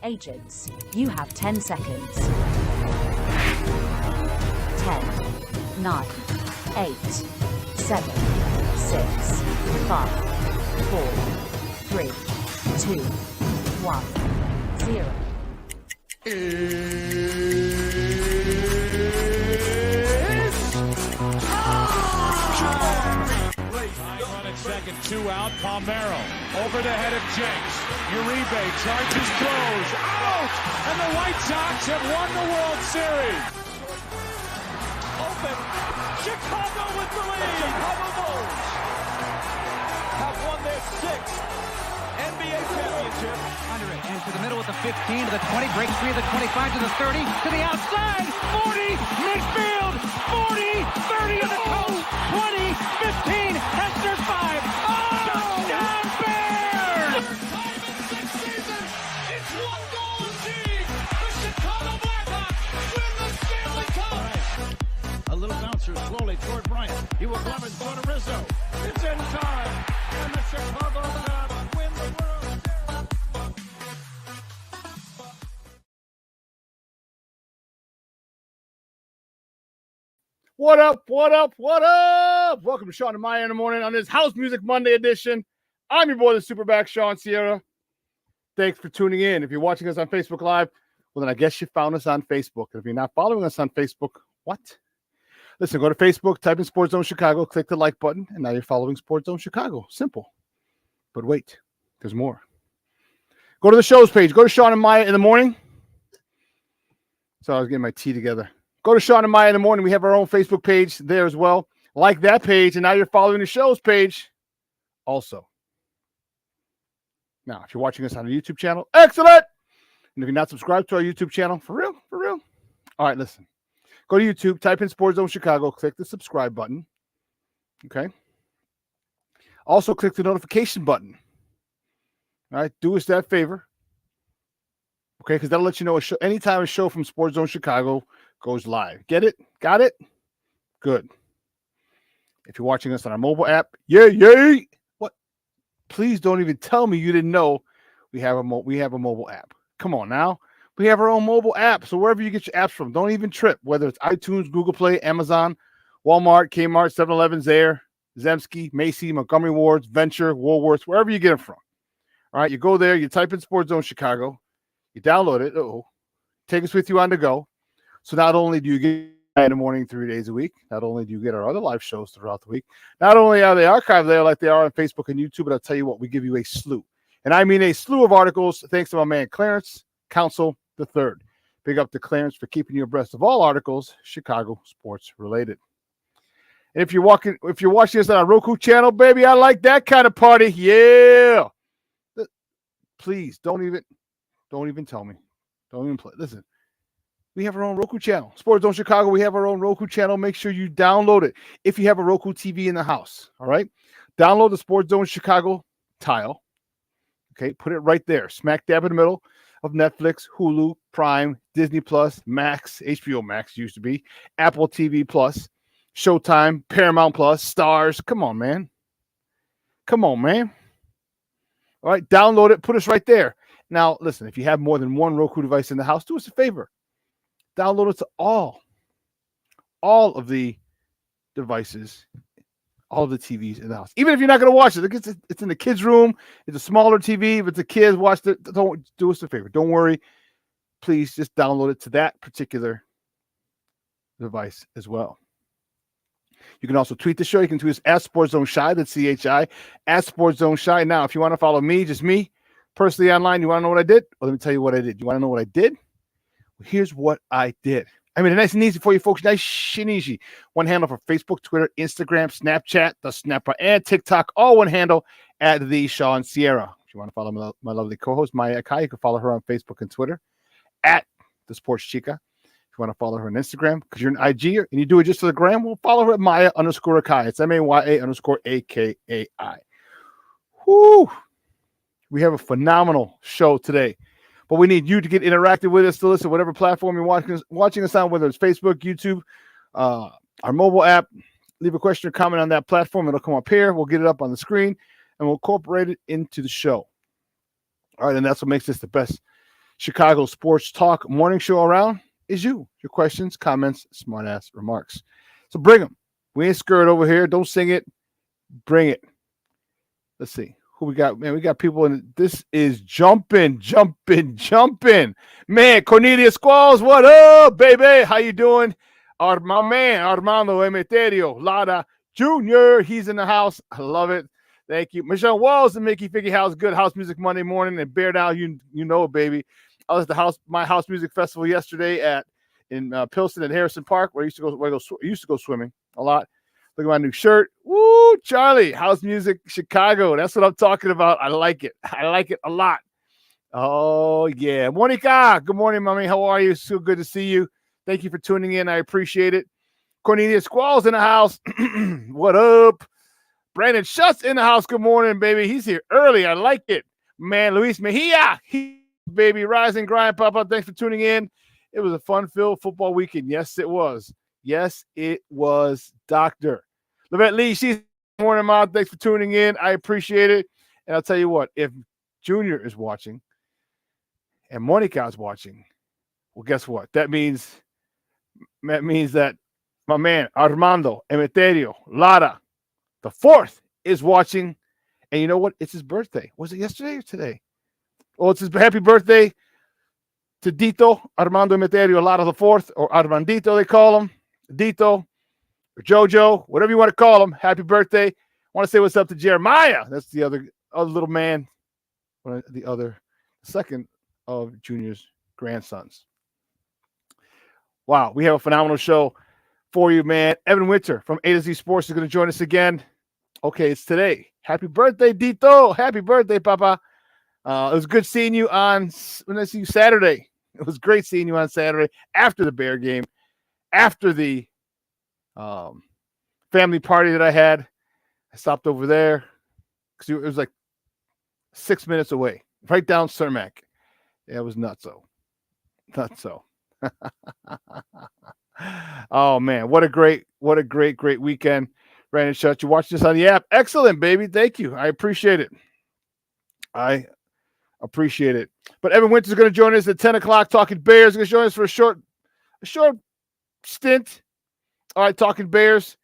Agents, you have 10 seconds. 10, 9, 8, 7, 6, 5, 4, 3, 2, 1, 0. Second, 2 out, Palmero over the head of Jenks. Uribe charges, throws, out! And the White Sox have won the World Series. Open, Chicago with the lead. The Chicago Bulls have won their 6th NBA championship. Under it, and to the middle with the 15, to the 20, breaks free of the 25, to the 30, to the outside, 40, midfield, 40, 30 to the coast, 20, 15, Hester's 5, touchdown Bears! Third time in 6 seasons, it's one goal achieved. The Chicago Blackhawks win the Stanley Cup. Right. A little bouncer slowly toward Bryant. He will glove it for to Rizzo. It's in time, and the Chicago Cubs win the World Series. What up, what up, what up? Welcome to Shawn and Maya in the morning on this House Music Monday edition. I'm your boy, the SuperBack, Shawn Sierra. Thanks for tuning in. If you're watching us on Facebook Live, well, then I guess you found us on Facebook. And if you're not following us on Facebook, what? Listen, go to Facebook, type in Sports Zone Chicago, click the like button, and now you're following Sports Zone Chicago. Simple. But wait, there's more. Go to the shows page. Go to Shawn and Maya in the morning. So I was getting my tea together. Go to Shawn and Maya in the morning. We have our own Facebook page there as well. Like that page, and now you're following the show's page also. Now, if you're watching us on the YouTube channel, excellent! And if you're not subscribed to our YouTube channel, for real? All right, listen. Go to YouTube, type in Sports Zone Chicago, click the subscribe button. Okay? Also, click the notification button. All right? Do us that favor. Okay? Because that'll let you know anytime a show from Sports Zone Chicago goes live. Get it? Got it? Good. If you're watching us on our mobile app, yay! What? Please don't even tell me you didn't know we have a mobile app. Come on now. We have our own mobile app. So wherever you get your apps from, don't even trip. Whether it's iTunes, Google Play, Amazon, Walmart, Kmart, 7-Eleven, Zayre, Zemsky, Macy, Montgomery Wards, Venture, Woolworths, wherever you get them from. All right, you go there, you type in Sports Zone Chicago, you download it. Take us with you on the go. So not only do you get in the morning 3 days a week, not only do you get our other live shows throughout the week, not only are they archived there like they are on Facebook and YouTube, but I'll tell you what, we give you a slew. And I mean a slew of articles, thanks to my man Clarence Council III. Big up to Clarence for keeping you abreast of all articles Chicago sports related. And if you're watching us on our Roku channel, baby, I like that kind of party. Yeah. Please don't even tell me. Don't even play. Listen. We have our own Roku channel. Sports Zone Chicago, we have our own Roku channel. Make sure you download it if you have a Roku TV in the house. All right? Download the Sports Zone Chicago tile. Okay? Put it right there. Smack dab in the middle of Netflix, Hulu, Prime, Disney Plus, Max, HBO Max used to be, Apple TV Plus, Showtime, Paramount Plus, Stars. Come on, man. All right? Download it. Put us right there. Now, listen, if you have more than one Roku device in the house, do us a favor. Download it to all of the devices, all of the TVs in the house. Even if you're not going to watch it, it's in the kids' room. It's a smaller TV. If it's the kids, watch it. Don't do us a favor. Don't worry. Please just download it to that particular device as well. You can also tweet the show. You can tweet us at Sports Zone Shy. That's CHI at Sports Zone Shy. Now, if you want to follow me, just me, personally online, you want to know what I did? Well, let me tell you what I did. You want to know what I did? Well, here's what I did. I mean, nice and easy for you folks. Nice and easy. One handle for Facebook, Twitter, Instagram, Snapchat, the Snapper, and TikTok. All one handle at the Shawn Sierra. If you want to follow my lovely co-host, Maya Akai, you can follow her on Facebook and Twitter at the Sports Chica. If you want to follow her on Instagram, because you're an IG and you do it just for the gram, we'll follow her at Maya_Akai. It's MAYA_AKAI. Whoo! We have a phenomenal show today. But we need you to get interactive with us. To listen, whatever platform you're watching us on, whether it's Facebook, YouTube, our mobile app, leave a question or comment on that platform. It'll come up here. We'll get it up on the screen, and we'll incorporate it into the show. All right, and that's what makes this the best Chicago sports talk morning show around is you. Your questions, comments, smart-ass remarks. So bring them. We ain't scared over here. Don't sing it. Bring it. Let's see. Who we got? Man, we got people in. This is jumping. Man, Cornelius Squalls, what up, baby? How you doing? My man, Armando Emeterio, Lada Jr., he's in the house. I love it. Thank you. Michelle Walls and Mickey Figgy House, good house music Monday morning. And Bear Down, you know, baby. I was at my house music festival yesterday in Pilsen at Harrison Park, where I used to go swimming a lot. Look at my new shirt. Woo, Charlie, house music, Chicago. That's what I'm talking about. I like it. I like it a lot. Oh, yeah. Monica, good morning, mommy. How are you? So good to see you. Thank you for tuning in. I appreciate it. Cornelius Squalls in the house. What up? Brandon Schutz in the house. Good morning, baby. He's here early. I like it. Man, Luis Mejia. Baby, rise and grind, Papa. Thanks for tuning in. It was a fun-filled football weekend. Yes, it was. Yes, it was, Doctor. Levette Lee, she's morning, Mom. Thanks for tuning in. I appreciate it. And I'll tell you what, if Junior is watching and Monica is watching, well, guess what? That means that my man, Armando Emeterio Lara, the fourth, is watching. And you know what? It's his birthday. Was it yesterday or today? Oh, it's his happy birthday to Dito, Armando Emeterio Lara the fourth, or Armandito, they call him. Dito, or Jojo, whatever you want to call him. Happy birthday. I want to say what's up to Jeremiah. That's the other little man, the second of Junior's grandsons. Wow, we have a phenomenal show for you, man. Evan Winter from A to Z Sports is going to join us again. Okay, it's today. Happy birthday, Dito. Happy birthday, Papa. It was good seeing you when I see you Saturday. It was great seeing you on Saturday after the Bear game, after the family party that I had. I stopped over there because it was like 6 minutes away, right down Cermak. Yeah, it was nutso. Oh man, what a great weekend. Brandon Schutz, you watched this on the app. Excellent, baby. Thank you. I appreciate it. But Evan Winter's going to join us at 10 o'clock. Talking Bears. He's going to join us for a short stint. All right, talking Bears.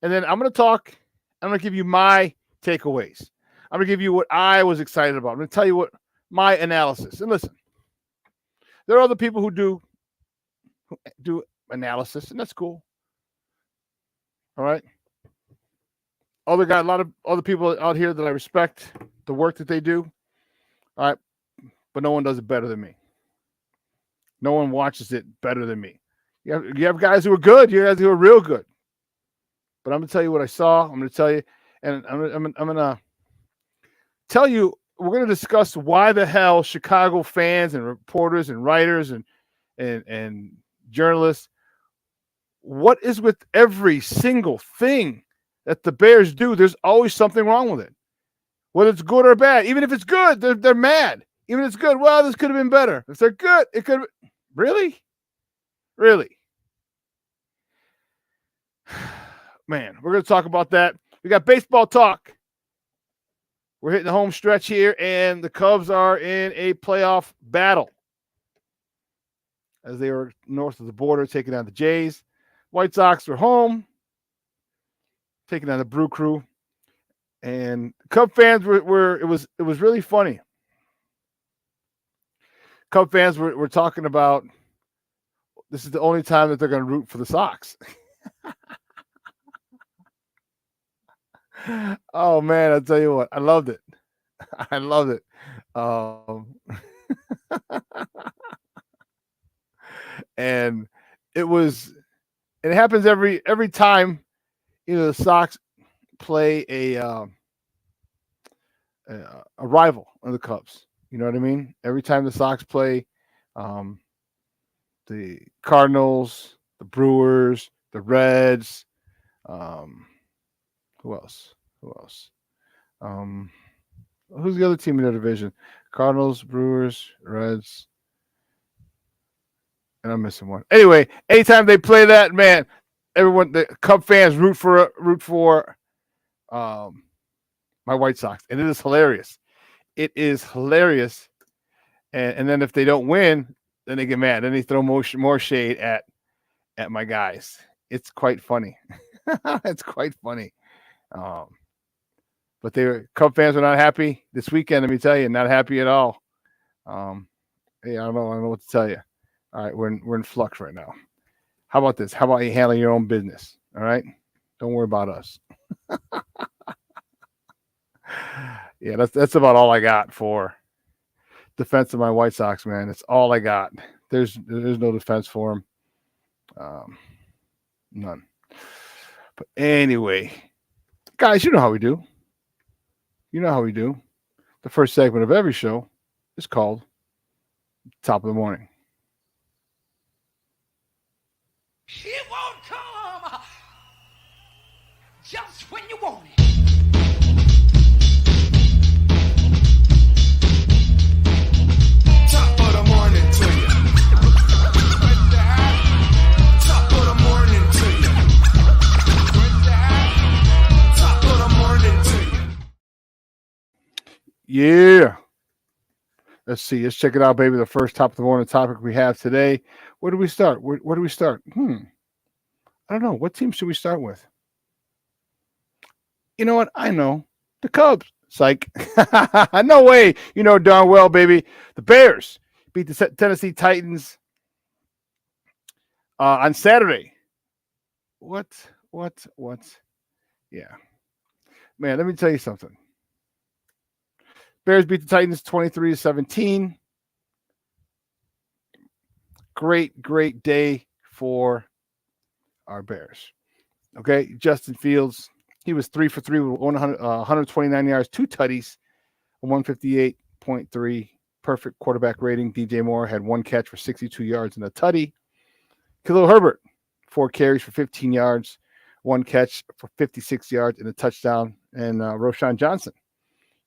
And then I'm going to give you my takeaways. I'm going to give you what I was excited about. I'm going to tell you what my analysis. And listen, there are other people who do analysis, and that's cool. All right. A lot of other people out here that I respect the work that they do. All right. But no one does it better than me. No one watches it better than me. You have guys who are good. You guys who are real good. But I'm going to tell you what I saw. I'm going to tell you, and I'm going to tell you, we're going to discuss why the hell Chicago fans and reporters and writers and journalists, what is with every single thing that the Bears do? There's always something wrong with it. Whether it's good or bad. Even if it's good, they're mad. Even if it's good, well, this could have been better. If they're good, it could have. Really? Man, we're going to talk about that. We got baseball talk. We're hitting the home stretch here, and the Cubs are in a playoff battle as they are north of the border, taking on the Jays. White Sox are home, taking on the Brew Crew. And Cub fans it was really funny. Cub fans were talking about this is the only time that they're going to root for the Sox. Oh man, I'll tell you what, I loved it. And it happens every time, the Sox play a rival of the Cubs. You know what I mean? Every time the Sox play the Cardinals, the Brewers, the Reds, who else? Who's the other team in their division? Cardinals, Brewers, Reds, and I'm missing one. Anyway, anytime they play that, man, the Cub fans root for my White Sox, and it is hilarious. And then if they don't win, then they get mad. Then they throw more shade at my guys. It's quite funny. It's quite funny. But Cub fans are not happy this weekend. Let me tell you, not happy at all. Hey, I don't know what to tell you. All right, we're in flux right now. How about this? How about you handle your own business? All right, don't worry about us. Yeah, that's about all I got for defense of my White Sox, man. That's all I got. There's no defense for them. None. But anyway, guys, you know how we do. You know how we do. The first segment of every show is called Top of the Morning. It won't come just when you want it. Top of the morning to you. Top of the morning to you. Top of the morning to you. Yeah. Let's see. Let's check it out, baby. The first top of the morning topic we have today. Where do we start? Where do we start? I don't know. What team should we start with? You know what? I know. The Cubs. Psych. No way. You know darn well, baby. The Bears beat the Tennessee Titans on Saturday. What? Yeah. Man, let me tell you something. Bears beat the Titans 23-17. Great day for our Bears. Okay, Justin Fields, he was 3 for 3 with 129 yards, 2 tutties, 158.3 perfect quarterback rating. DJ Moore had 1 catch for 62 yards and a tutty. Khalil Herbert, 4 carries for 15 yards, 1 catch for 56 yards and a touchdown. And Roshan Johnson,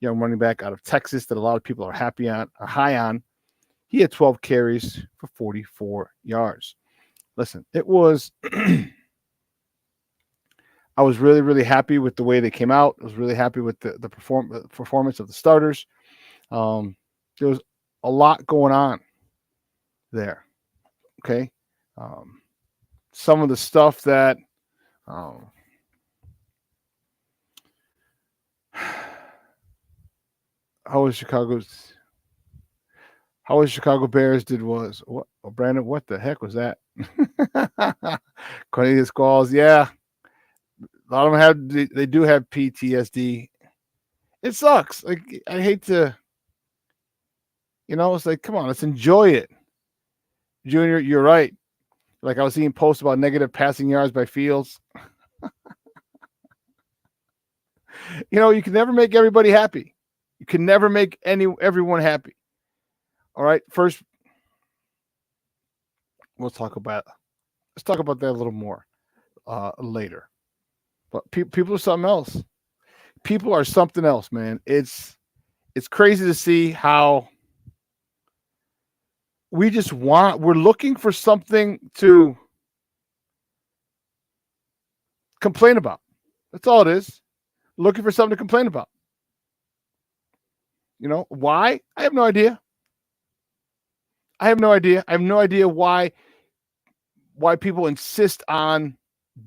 young running back out of Texas that a lot of people are high on. He had 12 carries for 44 yards. Listen, it was I was really, really happy with the way they came out. I was really happy with the performance of the starters. There was a lot going on there. Okay. Some of the stuff that how was Chicago Bears did was what? Oh, Brandon, what the heck was that? Cornelius Squalls, yeah. A lot of them they do have PTSD. It sucks. Like, I hate to, it's like, come on, let's enjoy it. Junior, you're right. Like, I was seeing posts about negative passing yards by Fields. You can never make everybody happy. You can never make everyone happy. All right. First, let's talk about that a little more later. But people are something else. People are something else, man. It's crazy to see how we're looking for something to complain about. That's all it is. Looking for something to complain about. Why? I have no idea. I have no idea why people insist on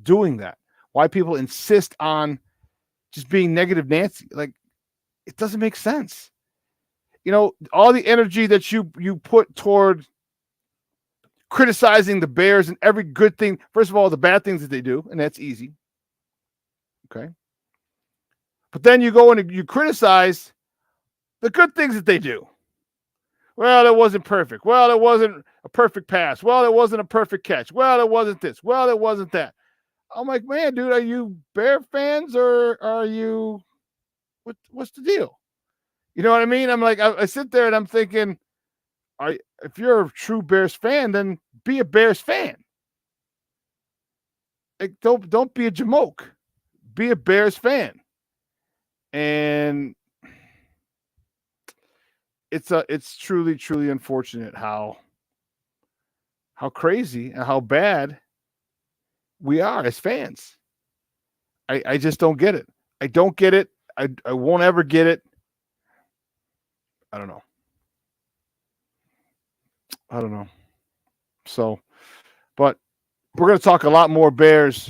doing that. Why people insist on just being negative Nancy. Like, it doesn't make sense. All the energy that you put toward criticizing the Bears and every good thing. First of all, the bad things that they do, and that's easy. Okay. But then you go and you criticize the good things that they do. Well, it wasn't perfect. Well, it wasn't a perfect pass. Well, it wasn't a perfect catch. Well, it wasn't this. Well, it wasn't that. I'm like, man, dude, are you Bear fans or are you what's the deal? You know what I mean? I'm like, I sit there and I'm thinking, if you're a true Bears fan, then be a Bears fan. Like, don't be a jamoke. Be a Bears fan. And it's truly, truly unfortunate how crazy and how bad we are as fans. I just don't get it. I don't get it. I won't ever get it. I don't know. I don't know. So, but we're going to talk a lot more Bears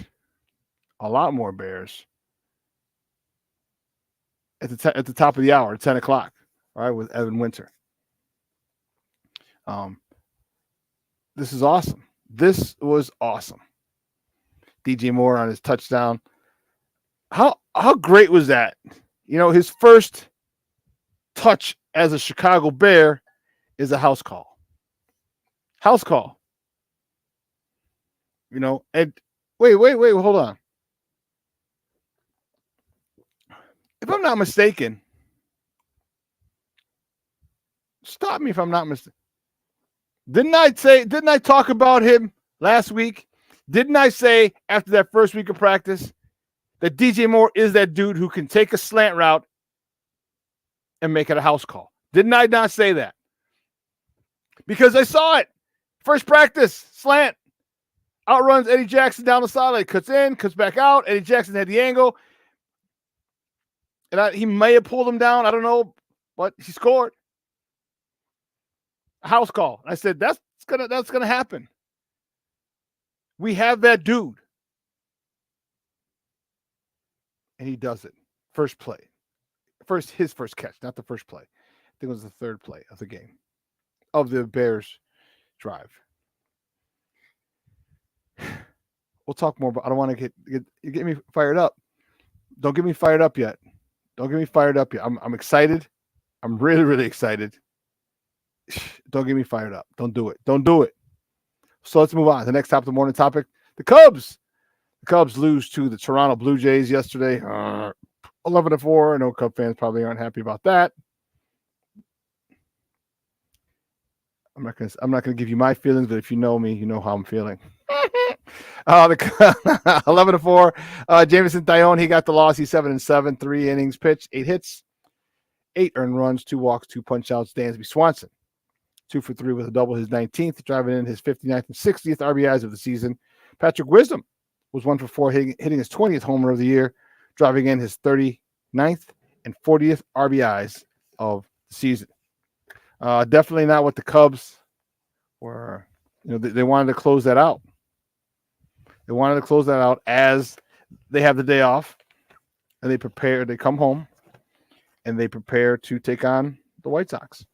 at the top of the hour, at 10 o'clock, all right, with Evan Winter. This is awesome. This was awesome. DJ Moore on his touchdown. How great was that? You know, his first touch as a Chicago Bear is a house call. House call. You know, and wait, hold on. If I'm not mistaken, stop me if I'm not mistaken. Didn't I talk about him last week? Didn't I say after that first week of practice that DJ Moore is that dude who can take a slant route and make it a house call? Didn't I not say that? Because I saw it. First practice, slant. Outruns Eddie Jackson down the sideline. Cuts in, cuts back out. Eddie Jackson had the angle. And he may have pulled him down. I don't know. But he scored. A house call. I said, that's gonna happen. We have that dude. And he does it. First play. His first catch, not the first play. I think it was the third play of the game. Of the Bears drive. We'll talk more, but I don't want to get me fired up. Don't get me fired up yet. I'm excited. I'm really, really excited. Don't get me fired up. Don't do it. So let's move on. The next top of the morning topic, the Cubs. The Cubs lose to the Toronto Blue Jays yesterday. 11-4. I know Cub fans probably aren't happy about that. I'm not gonna give you my feelings, but if you know me, you know how I'm feeling. The 11-4. Jameson Taillon, he got the loss. He's 7-7, 3 innings pitched, 8 hits, 8 earned runs, 2 walks, 2 punch outs. Dansby Swanson, 2 for 3 with a double, his 19th, driving in his 59th and 60th RBIs of the season. Patrick Wisdom was 1 for 4, hitting his 20th homer of the year, driving in his 39th and 40th RBIs of the season. Definitely not what the Cubs were. You know, they wanted to close that out. They wanted to close that out as they have the day off, and they prepare. They come home, and they prepare to take on the White Sox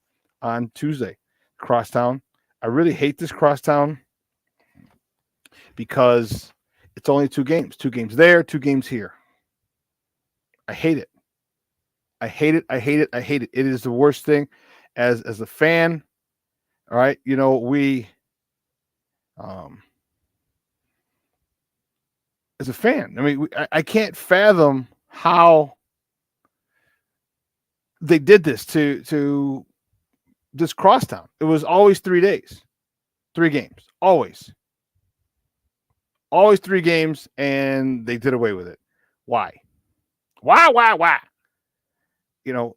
on Tuesday. Crosstown. I really hate this Crosstown because it's only 2 games. 2 games there, 2 games here. I hate it. I hate it. It is the worst thing. As a fan, all right, you know, we as a fan, I mean, I can't fathom how they did this to this Crosstown. It was always 3 days, 3 games, always 3 games, and they did away with it. Why? You know,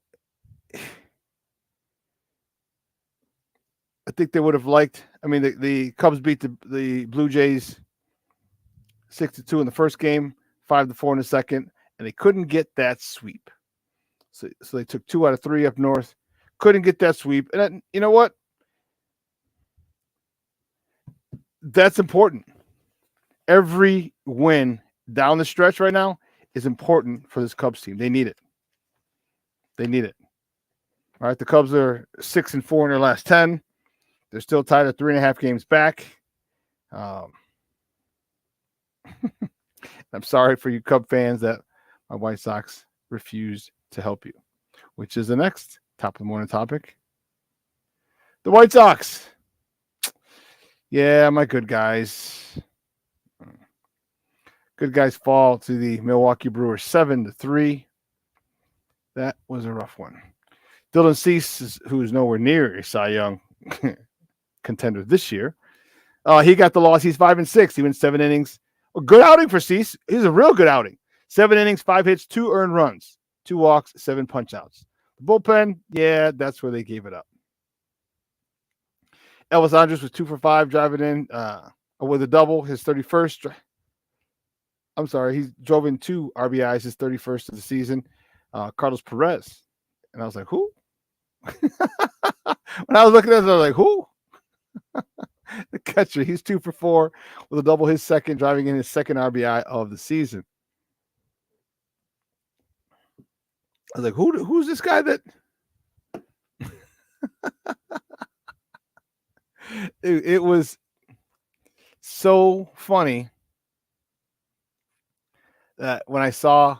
I think they would have liked. I mean, the Cubs beat the Blue Jays 6-2 in the first game, 5-4 in the second, and they couldn't get that sweep. So they took 2 out of 3 up north, couldn't get that sweep. And you know what? That's important. Every win down the stretch right now is important for this Cubs team. They need it. All right, the Cubs are 6-4 in their last 10. They're still tied at 3.5 games back. I'm sorry for you Cub fans that my White Sox refused to help you, which is the next top of the morning topic. The White Sox. Yeah, my good guys. Good guys fall to the Milwaukee Brewers 7-3. That was a rough one. Dylan Cease, who is nowhere near a Cy Young contender this year, he got the loss. He's 5-6. He went 7 innings. A good outing for Cease. He's a real good outing. 7 innings, 5 hits, 2 earned runs, 2 walks, 7 punch outs. The bullpen, yeah, that's where they gave it up. Elvis Andrus was 2 for 5, driving in with a double, his 31st. I'm sorry, he drove in 2 RBIs, his 31st of the season. Carlos Perez. And I was like, who? When I was looking at this, I was like, who? The catcher, he's 2 for 4 with a double, his second, driving in his second RBI of the season. I was like, who's this guy that it was so funny that when I saw,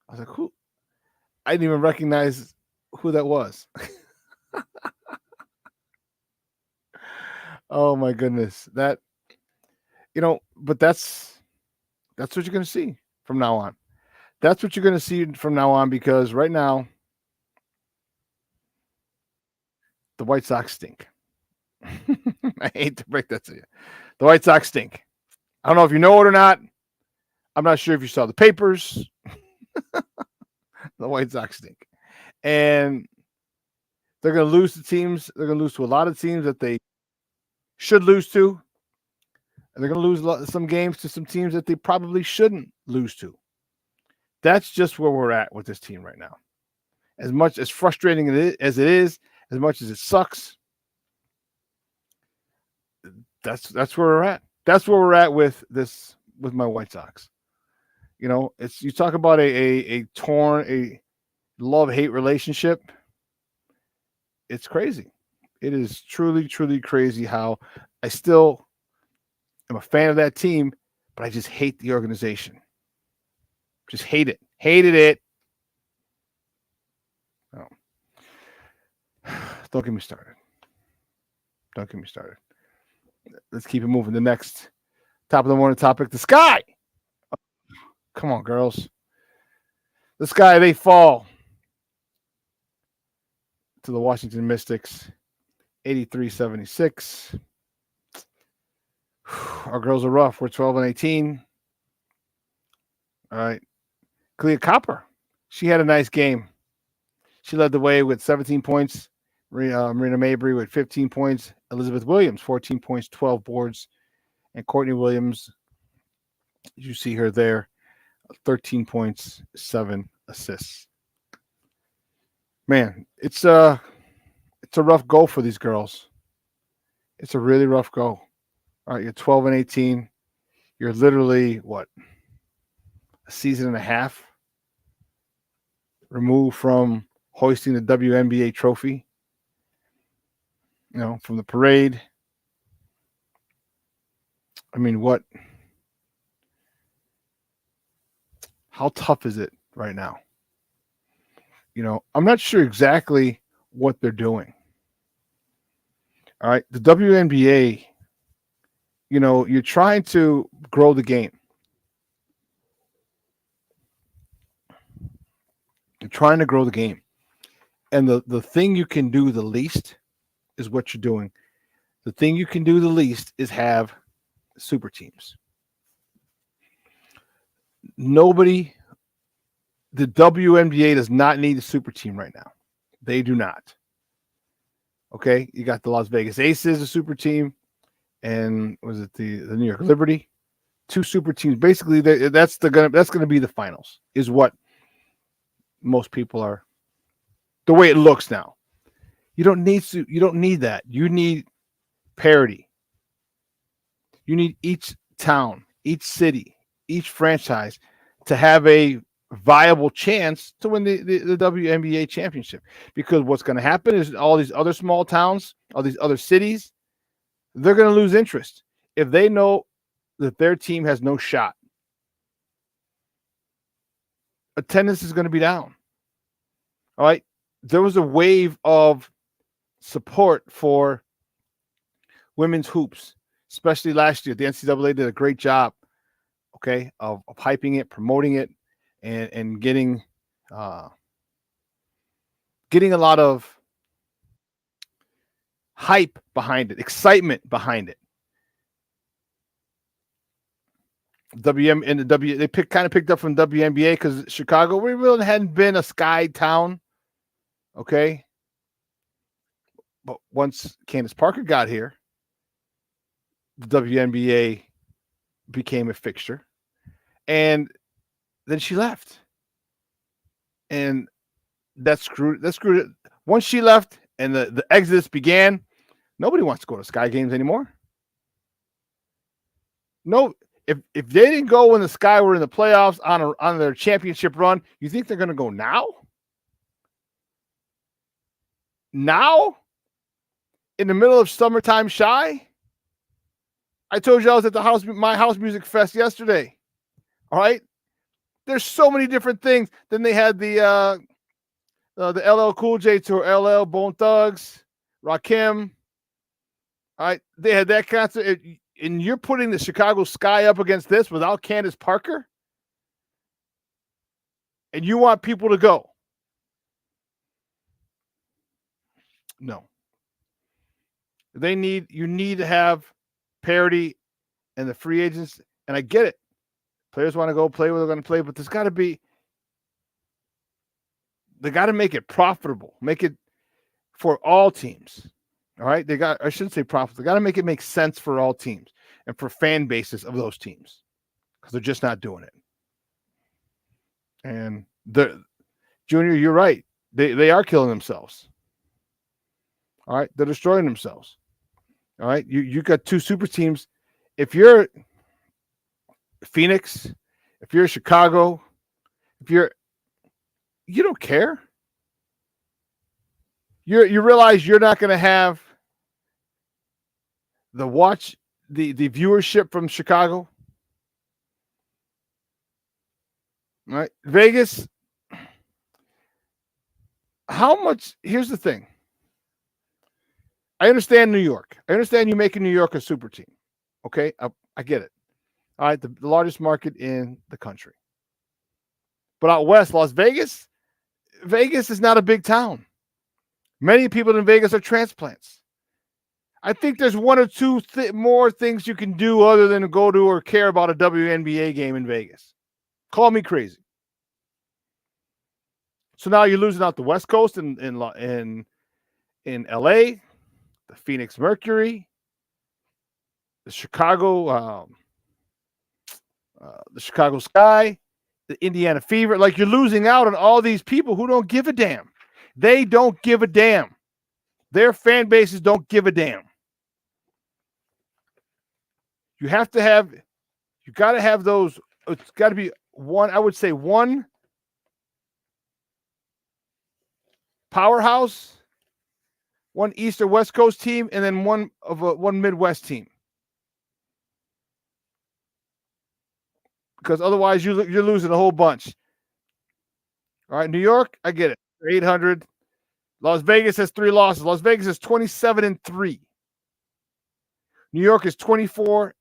I was like, who? I didn't even recognize who that was. Oh my goodness. That, but that's what you're going to see from now on. That's what you're going to see from now on, because right now the White Sox stink. I hate to break that to you. The White Sox stink. I don't know if you know it or not. I'm not sure if you saw the papers. The White Sox stink. And they're going to lose to teams. They're going to lose to a lot of teams that they should lose to. And they're going to lose some games to some teams that they probably shouldn't lose to. That's just where we're at with this team right now. As much as frustrating as it is, as much as it sucks, that's where we're at. That's where we're at with my White Sox. It's, you talk about a love-hate relationship. It's crazy. It is truly, truly crazy how I still am a fan of that team, but I just hate the organization. Just hate it. Hated it. Oh. Don't get me started. Let's keep it moving. The next top of the morning topic, the Sky. Come on, girls. The Sky, they fall to the Washington Mystics, 83-76. Our girls are rough. We're 12-18. All right. Clea Copper, she had a nice game. She led the way with 17 points. Marina Mabry with 15 points. Elizabeth Williams, 14 points, 12 boards. And Courtney Williams, you see her there, 13 points, 7 assists. Man, it's a rough go for these girls. It's a really rough go. All right, you're 12-18. You're literally, what, a season and a half removed from hoisting the WNBA trophy, from the parade. I mean, how tough is it right now? I'm not sure exactly what they're doing. All right, the WNBA, you're trying to grow the game. You're trying to grow the game. And the thing you can do the least is what you're doing. The thing you can do the least is have super teams. The WNBA does not need a super team right now. They do not. Okay, you got the Las Vegas Aces, a super team, and was it the New York Liberty? 2 super teams. Basically, that's going to be the finals. Is what most people are. The way it looks now, you don't need that. You need parity. You need each town, each city, each franchise to have a viable chance to win the WNBA championship. Because what's going to happen is all these other small towns, all these other cities, they're going to lose interest if they know that their team has no shot. Attendance is going to be down. All right. There was a wave of support for women's hoops, especially last year. The NCAA did a great job, okay, of hyping it, promoting it, and getting a lot of hype behind it, excitement behind it. They kind of picked up from WNBA because Chicago, we really hadn't been a Sky town, okay. But once Candace Parker got here, the WNBA became a fixture, and then she left, and that screwed it. Once she left and the exodus began, Nobody wants to go to Sky games anymore. No, if they didn't go when the Sky were in the playoffs on their championship run, you think they're going to go now? Now? In the middle of summertime shy? I told you I was at my house music fest yesterday. All right? There's so many different things. Then they had the LL Cool J tour, LL, Bone Thugs, Rakim. All right? They had that concert. And you're putting the Chicago Sky up against this without Candace Parker? And you want people to go? No. You need to have parity and the free agents. And I get it. Players want to go play where they're going to play, but they got to make it profitable. Make it for all teams. All right. I shouldn't say profitable. They got to make it make sense for all teams and for fan bases of those teams, because they're just not doing it. And Junior, you're right. They are killing themselves. All right. They're destroying themselves. All right. You got two super teams. If you're Phoenix, if you're Chicago, you don't care. You realize you're not going to have the viewership from Chicago. All right. Vegas. How much? Here's the thing. I understand New York. I understand you making New York a super team. Okay. I get it. All right. The largest market in the country. But out west, Las Vegas, Vegas is not a big town. Many people in Vegas are transplants. I think there's one or two more things you can do other than go to or care about a WNBA game in Vegas. Call me crazy. So now you're losing out the West Coast in LA, the Phoenix Mercury, the Chicago Sky, the Indiana Fever. Like, you're losing out on all these people who don't give a damn. They don't give a damn. Their fan bases don't give a damn. You got to have those. It's got to be one, I would say one powerhouse, one East or West Coast team, and then one Midwest team. Because otherwise you're losing a whole bunch. All right, New York, I get it. 800. Las Vegas has 3 losses. Las Vegas is 27-3. New York is 24-6.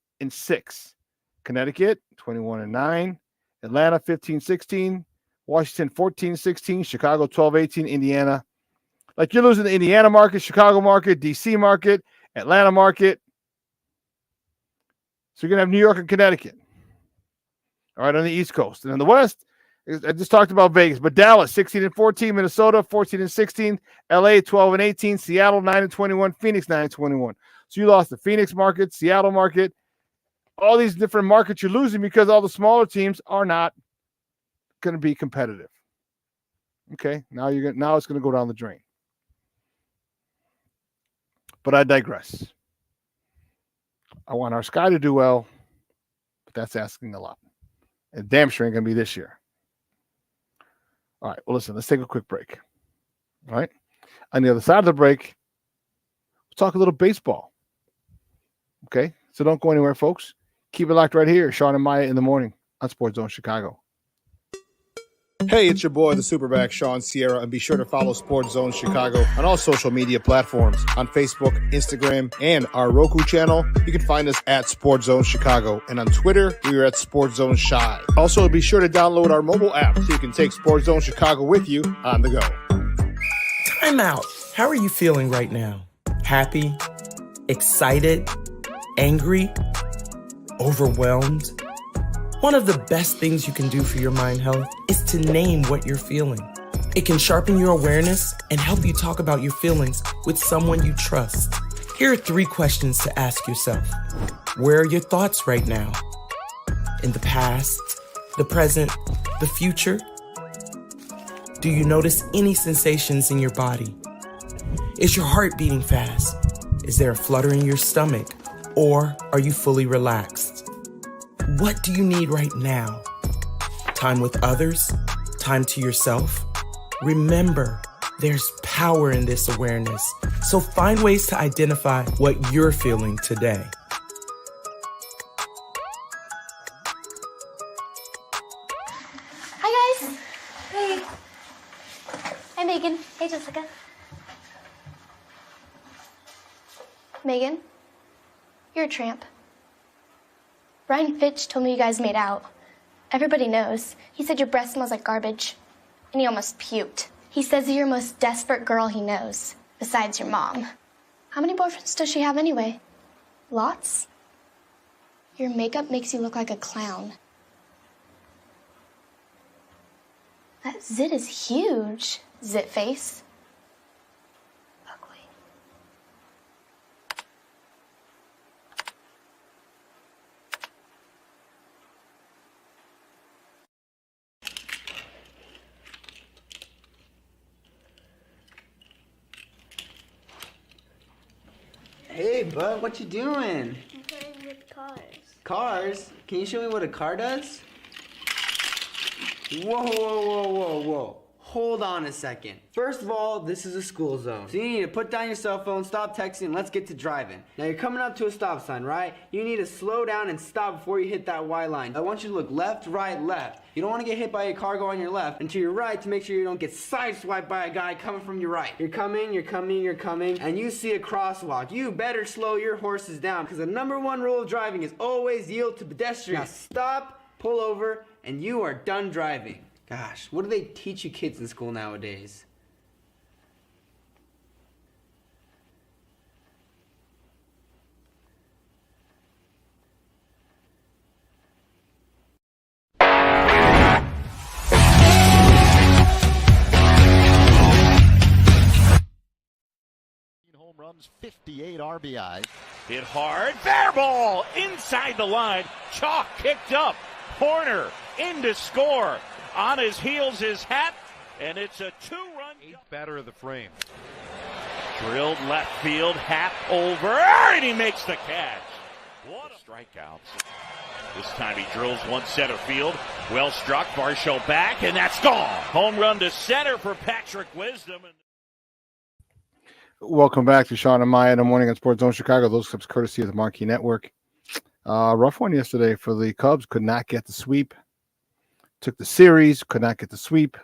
Connecticut 21-9. Atlanta 15-16. Washington 14-16. Chicago 12-18. Indiana. Like, you're losing the Indiana market, Chicago market, DC market, Atlanta market. So you're going to have New York and Connecticut. All right, on the East Coast. And on the West, I just talked about Vegas, but Dallas 16-14, Minnesota 14-16, LA 12-18, Seattle 9-21, Phoenix 9-21. So you lost the Phoenix market, Seattle market, all these different markets you're losing because all the smaller teams are not going to be competitive. Okay, now it's going to go down the drain. But I digress. I want our Sky to do well, but that's asking a lot. And damn sure ain't going to be this year. All right, well, listen, let's take a quick break. All right. On the other side of the break, we'll talk a little baseball. Okay, so don't go anywhere, folks. Keep it locked right here. Shawn and Maya in the morning on Sports Zone Chicago. Hey, it's your boy, the SuperBack, Shawn Sierra, and be sure to follow Sports Zone Chicago on all social media platforms, on Facebook, Instagram, and our Roku channel. You can find us at Sports Zone Chicago, and on Twitter, we are at Sports Zone Shy. Also, be sure to download our mobile app so you can take Sports Zone Chicago with you on the go. Time out. How are you feeling right now? Happy? Excited? Angry? Overwhelmed? One of the best things you can do for your mind health is to name what you're feeling. It can sharpen your awareness and help you talk about your feelings with someone you trust. Here are 3 questions to ask yourself. Where are your thoughts right now? In the past, the present, the future? Do you notice any sensations in your body? Is your heart beating fast? Is there a flutter in your stomach? Or are you fully relaxed? What do you need right now? Time with others? Time to yourself? Remember, there's power in this awareness. So find ways to identify what you're feeling today. Hi, guys. Hey. Hi, Megan. Hey, Jessica. Megan, you're a tramp. Brian Fitch told me you guys made out. Everybody knows. He said your breath smells like garbage. And he almost puked. He says you're the most desperate girl he knows, besides your mom. How many boyfriends does she have anyway? Lots? Your makeup makes you look like a clown. That zit is huge, zit face. Ugly. Hey, bud, what you doing? I'm playing with cars. Cars? Can you show me what a car does? Whoa, whoa, whoa, whoa, whoa. Hold on a second. First of all, this is a school zone. So you need to put down your cell phone, stop texting, and let's get to driving. Now you're coming up to a stop sign, right? You need to slow down and stop before you hit that Y line. I want you to look left, right, left. You don't want to get hit by a car going on your left, and to your right to make sure you don't get sideswiped by a guy coming from your right. You're coming, and you see a crosswalk. You better slow your horses down, because the #1 rule of driving is always yield to pedestrians. Now stop, pull over, and you are done driving. Gosh, what do they teach you kids in school nowadays? Home runs, 58 RBIs. Hit hard. Fair ball inside the line. Chalk kicked up. Horner in to score. On his heels is Hat, and it's a 2-run. Batter of the frame. Drilled left field. Hat over, and he makes the catch. What a strikeouts. This time he drills one center field. Well struck. Varsho back, and that's gone. Home run to center for Patrick Wisdom. Welcome back to Shawn and Maya in the morning on Sports Zone Chicago. Those clips courtesy of the Marquee Network. Rough one yesterday for the Cubs. Could not get the sweep. Took the series. Could not get the sweep.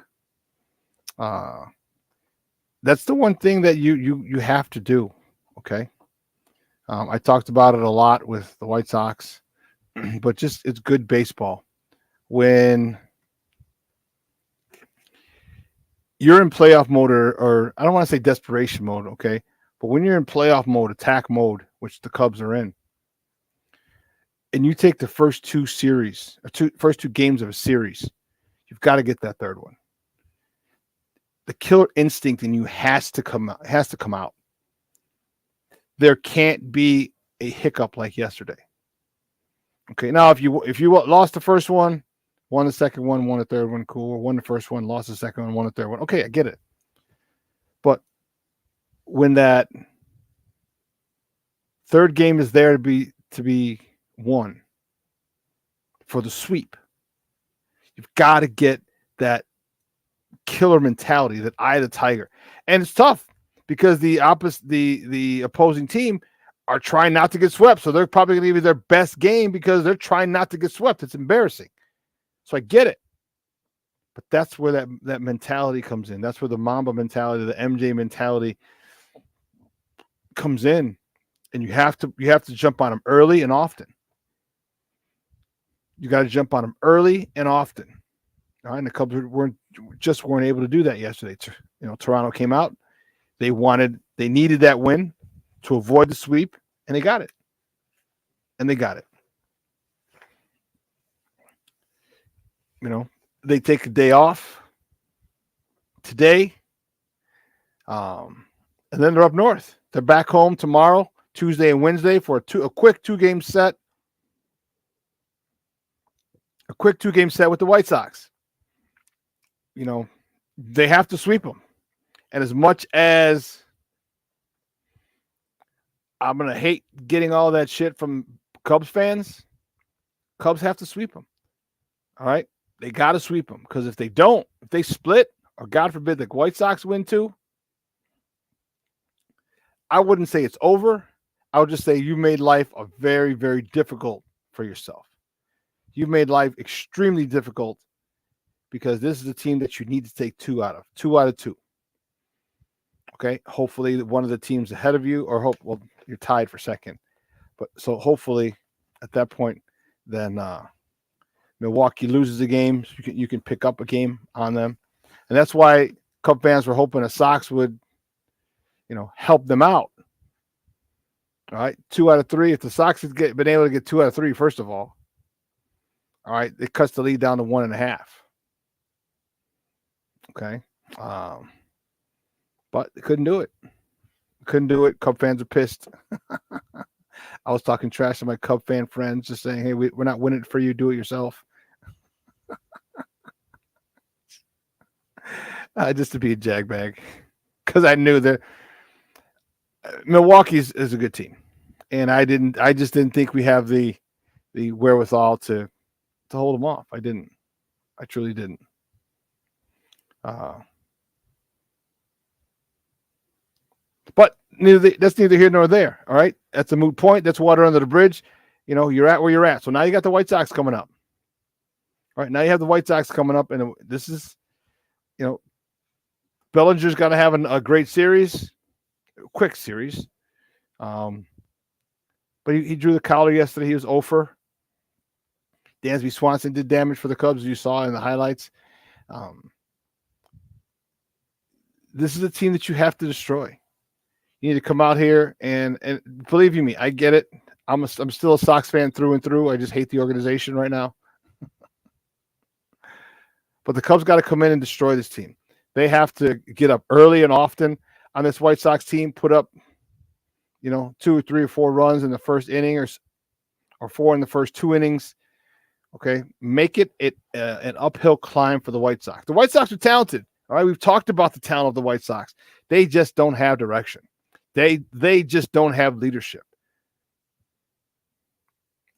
That's the one thing that you have to do. Okay. I talked about it a lot with the White Sox, but just it's good baseball when you're in playoff mode or I don't want to say desperation mode, okay? But when you're in playoff mode, attack mode, which the Cubs are in, and you take the first two games of a series, you've got to get that third one. The killer instinct in you has to come out. There can't be a hiccup like yesterday. Okay, now if you lost the first one, won the second one, won the third one, cool. Won the first one, lost the second one, won the third one. Okay, I get it. But when that third game is there to be won for the sweep, you've got to get that killer mentality, that eye of the tiger. And it's tough because the opposing team are trying not to get swept. So they're probably going to give you their best game because they're trying not to get swept. It's embarrassing. So I get it. But that's where that mentality comes in. That's where the Mamba mentality, the MJ mentality comes in. And you have to jump on them early and often. You got to jump on them early and often. All right, and the Cubs weren't able to do that yesterday. Toronto came out. They needed that win to avoid the sweep, and they got it. They take a day off today, and then they're up north. They're back home tomorrow, Tuesday and Wednesday for a quick 2-game set. A quick 2-game set with the White Sox. They have to sweep them. And as much as I'm going to hate getting all that shit from Cubs fans. Cubs have to sweep them. All right? They got to sweep them, because if they don't, if they split, or God forbid the White Sox win too, I wouldn't say it's over. I would just say you made life a very, very difficult for yourself. You made life extremely difficult, because this is a team that you need to take 2 out of 2. Okay, hopefully one of the teams ahead of you, or you're tied for second, but so hopefully at that point, then Milwaukee loses a game, so you can pick up a game on them, and that's why Cub fans were hoping the Sox would, help them out. All right, 2 out of 3. If the Sox had been able to get 2 out of 3, first of all right, it cuts the lead down to 1.5. Okay, but they couldn't do it. Couldn't do it. Cub fans are pissed. I was talking trash to my Cub fan friends, just saying, "Hey, we're not winning it for you. Do it yourself." Just to be a jagbag, because I knew that Milwaukee is a good team, and I just didn't think we have the wherewithal to hold them off. I didn't. I truly didn't. But that's neither here nor there. All right, that's a moot point. That's water under the bridge. You're at where you're at. So now you got the White Sox coming up. All right, now you have the White Sox coming up, and this is, Bellinger's got to have a great series, quick series. But he drew the collar yesterday. He was 0-for. Dansby Swanson did damage for the Cubs, as you saw in the highlights. This is a team that you have to destroy. You need to come out here and believe you me, I get it. I'm still a Sox fan through and through. I just hate the organization right now. But the Cubs got to come in and destroy this team. They have to get up early and often on this White Sox team, put up, 2 or 3 or 4 runs in the first inning, or 4 in the first 2 innings. Okay, make it an uphill climb for the White Sox. The White Sox are talented. All right, we've talked about the talent of the White Sox. They just don't have direction. They just don't have leadership.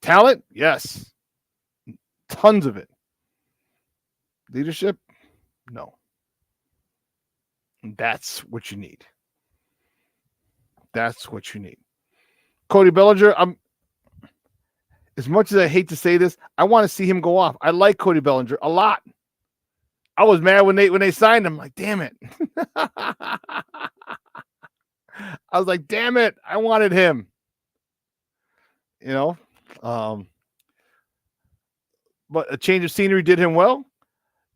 Talent, yes, tons of it. Leadership, no. And that's what you need. That's what you need. Cody Bellinger, as much as I hate to say this, I want to see him go off. I like Cody Bellinger a lot. I was mad when they signed him. Like, damn it. I was like, damn it. I wanted him. But a change of scenery did him well.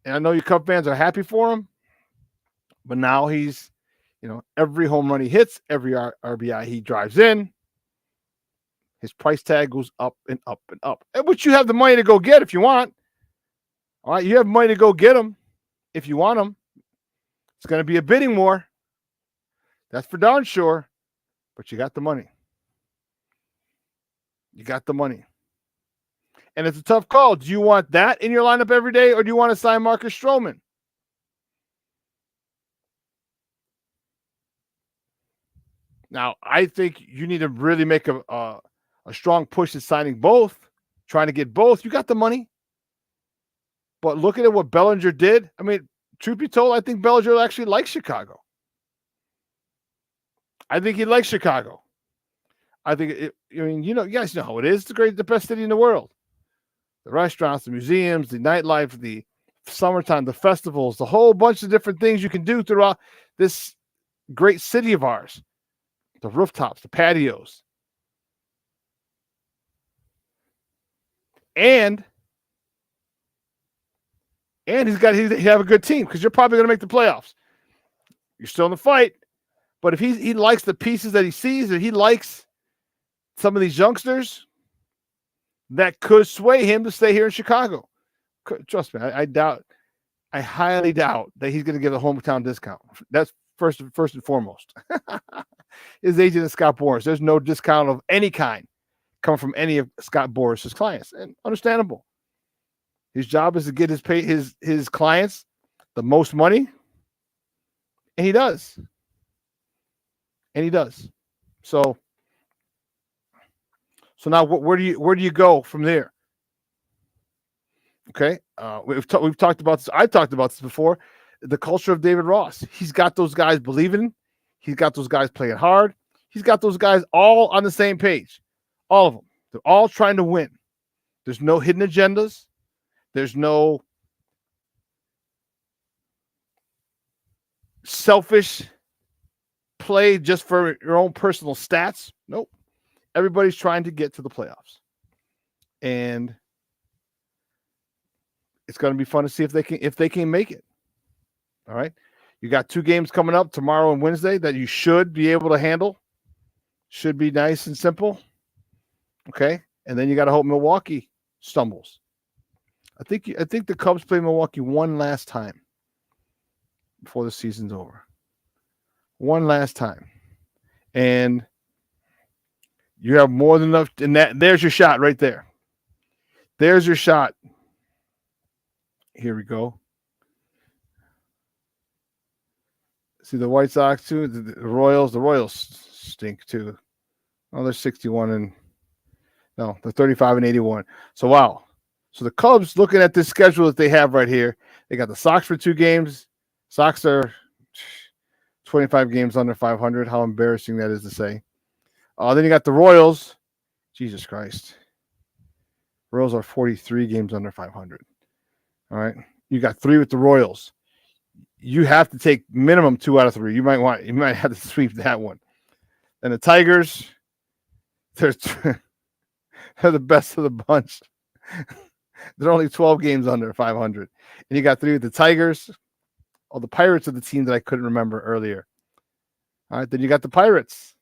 And I know you Cub fans are happy for him. But now he's, every home run he hits, every RBI he drives in, his price tag goes up and up and up. And which you have the money to go get if you want. All right, you have money to go get him if you want him. It's going to be a bidding war. That's for darn sure. But you got the money. You got the money. And it's a tough call. Do you want that in your lineup every day, or do you want to sign Marcus Stroman? Now, I think you need to really make a strong push at signing both, trying to get both. You got the money. But looking at what Bellinger did, I mean, truth be told, I think Bellinger actually likes Chicago. I think he likes Chicago. I think, you guys know how it is. It's the best city in the world. The restaurants, the museums, the nightlife, the summertime, the festivals, the whole bunch of different things you can do throughout this great city of ours. The rooftops, the patios. And he have a good team, because you're probably going to make the playoffs. You're still in the fight. But if he likes the pieces that he sees, and he likes some of these youngsters, that could sway him to stay here in Chicago. Trust me, I highly doubt that he's going to give a hometown discount. That's first and foremost. His agent is Scott Boras. There's no discount of any kind coming from any of Scott Boras' clients, and understandable. His job is to get his clients the most money, and he does. So So now where do you go from there? Okay, we've talked about this. I've talked about this before. The culture of David Ross. He's got those guys believing. He's got those guys playing hard. He's got those guys all on the same page. All of them. They're all trying to win. There's no hidden agendas. There's no selfish play just for your own personal stats. Nope. Everybody's trying to get to the playoffs. And it's going to be fun to see if they can make it. All right. You got 2 games coming up tomorrow and Wednesday that you should be able to handle. Should be nice and simple. Okay. And then you got to hope Milwaukee stumbles. I think the Cubs play Milwaukee one last time before the season's over. One last time. And you have more than enough. And there's your shot right there. There's your shot. Here we go. See the White Sox too, the Royals. The Royals stink too. Oh, they're 61 and no, they're 35 and 81. So wow. So the Cubs, looking at this schedule that they have right here, they got the Sox for 2 games. Sox are 25 games under 500. How embarrassing that is to say. Then you got the Royals. Jesus Christ. Royals are 43 games under 500. All right. You got 3 with the Royals. You have to take minimum 2 out of 3. You might have to sweep that one. And the Tigers, they're the best of the bunch. They're only 12 games under 500. And you got 3 with the Tigers. Oh, the Pirates are the team that I couldn't remember earlier. All right, then you got the Pirates.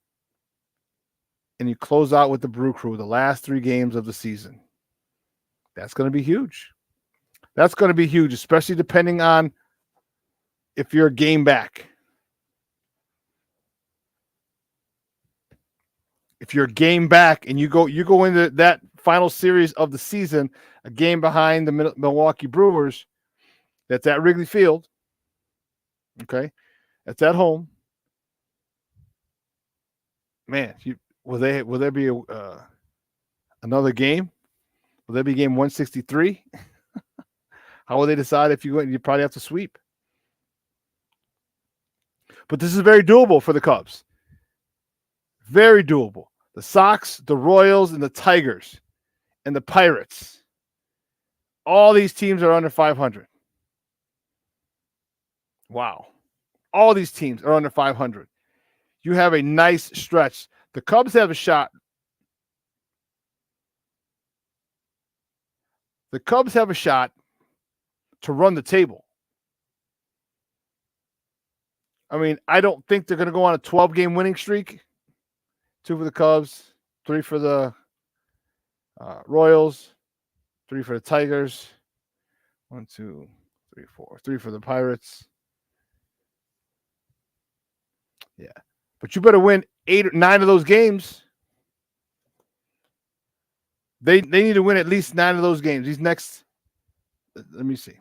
And you close out with the Brew Crew, the last 3 games of the season. That's going to be huge. That's going to be huge, especially depending on if you're a game back. If you're a game back and you go into that final series of the season, a game behind the Milwaukee Brewers, that's at Wrigley Field. Okay, that's at home. Man, will there be another game? Will there be game 163? How will they decide if you probably have to sweep? But this is very doable for the Cubs. Very doable. The Sox, the Royals, and the Tigers, and the Pirates. All these teams are under 500. Wow. All these teams are under 500. You have a nice stretch. The Cubs have a shot. The Cubs have a shot to run the table. I mean, I don't think they're going to go on a 12-game winning streak. 2 for the Cubs, 3 for the Royals, 3 for the Tigers. 1, 2, 3, 4. 3 for the Pirates. Yeah. But you better win 8 or 9 of those games. They need to win at least 9 of those games. These next, let me see.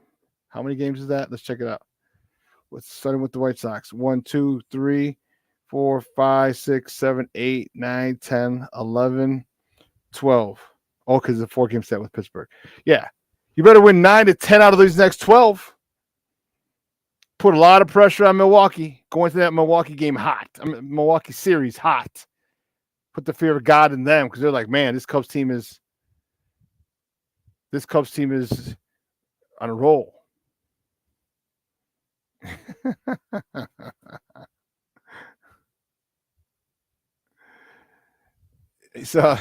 How many games is that? Let's check it out. Starting with the White Sox. 1, 2, 3, 4, 5, 6, 7, 8, 9, 10, 11, 12. Oh, because it's a 4-game set with Pittsburgh. Yeah. You better win 9 to 10 out of these next 12. Put a lot of pressure on Milwaukee. Go into that Milwaukee game hot. Milwaukee series hot. Put the fear of God in them because they're like, man, this Cubs team is on a roll. So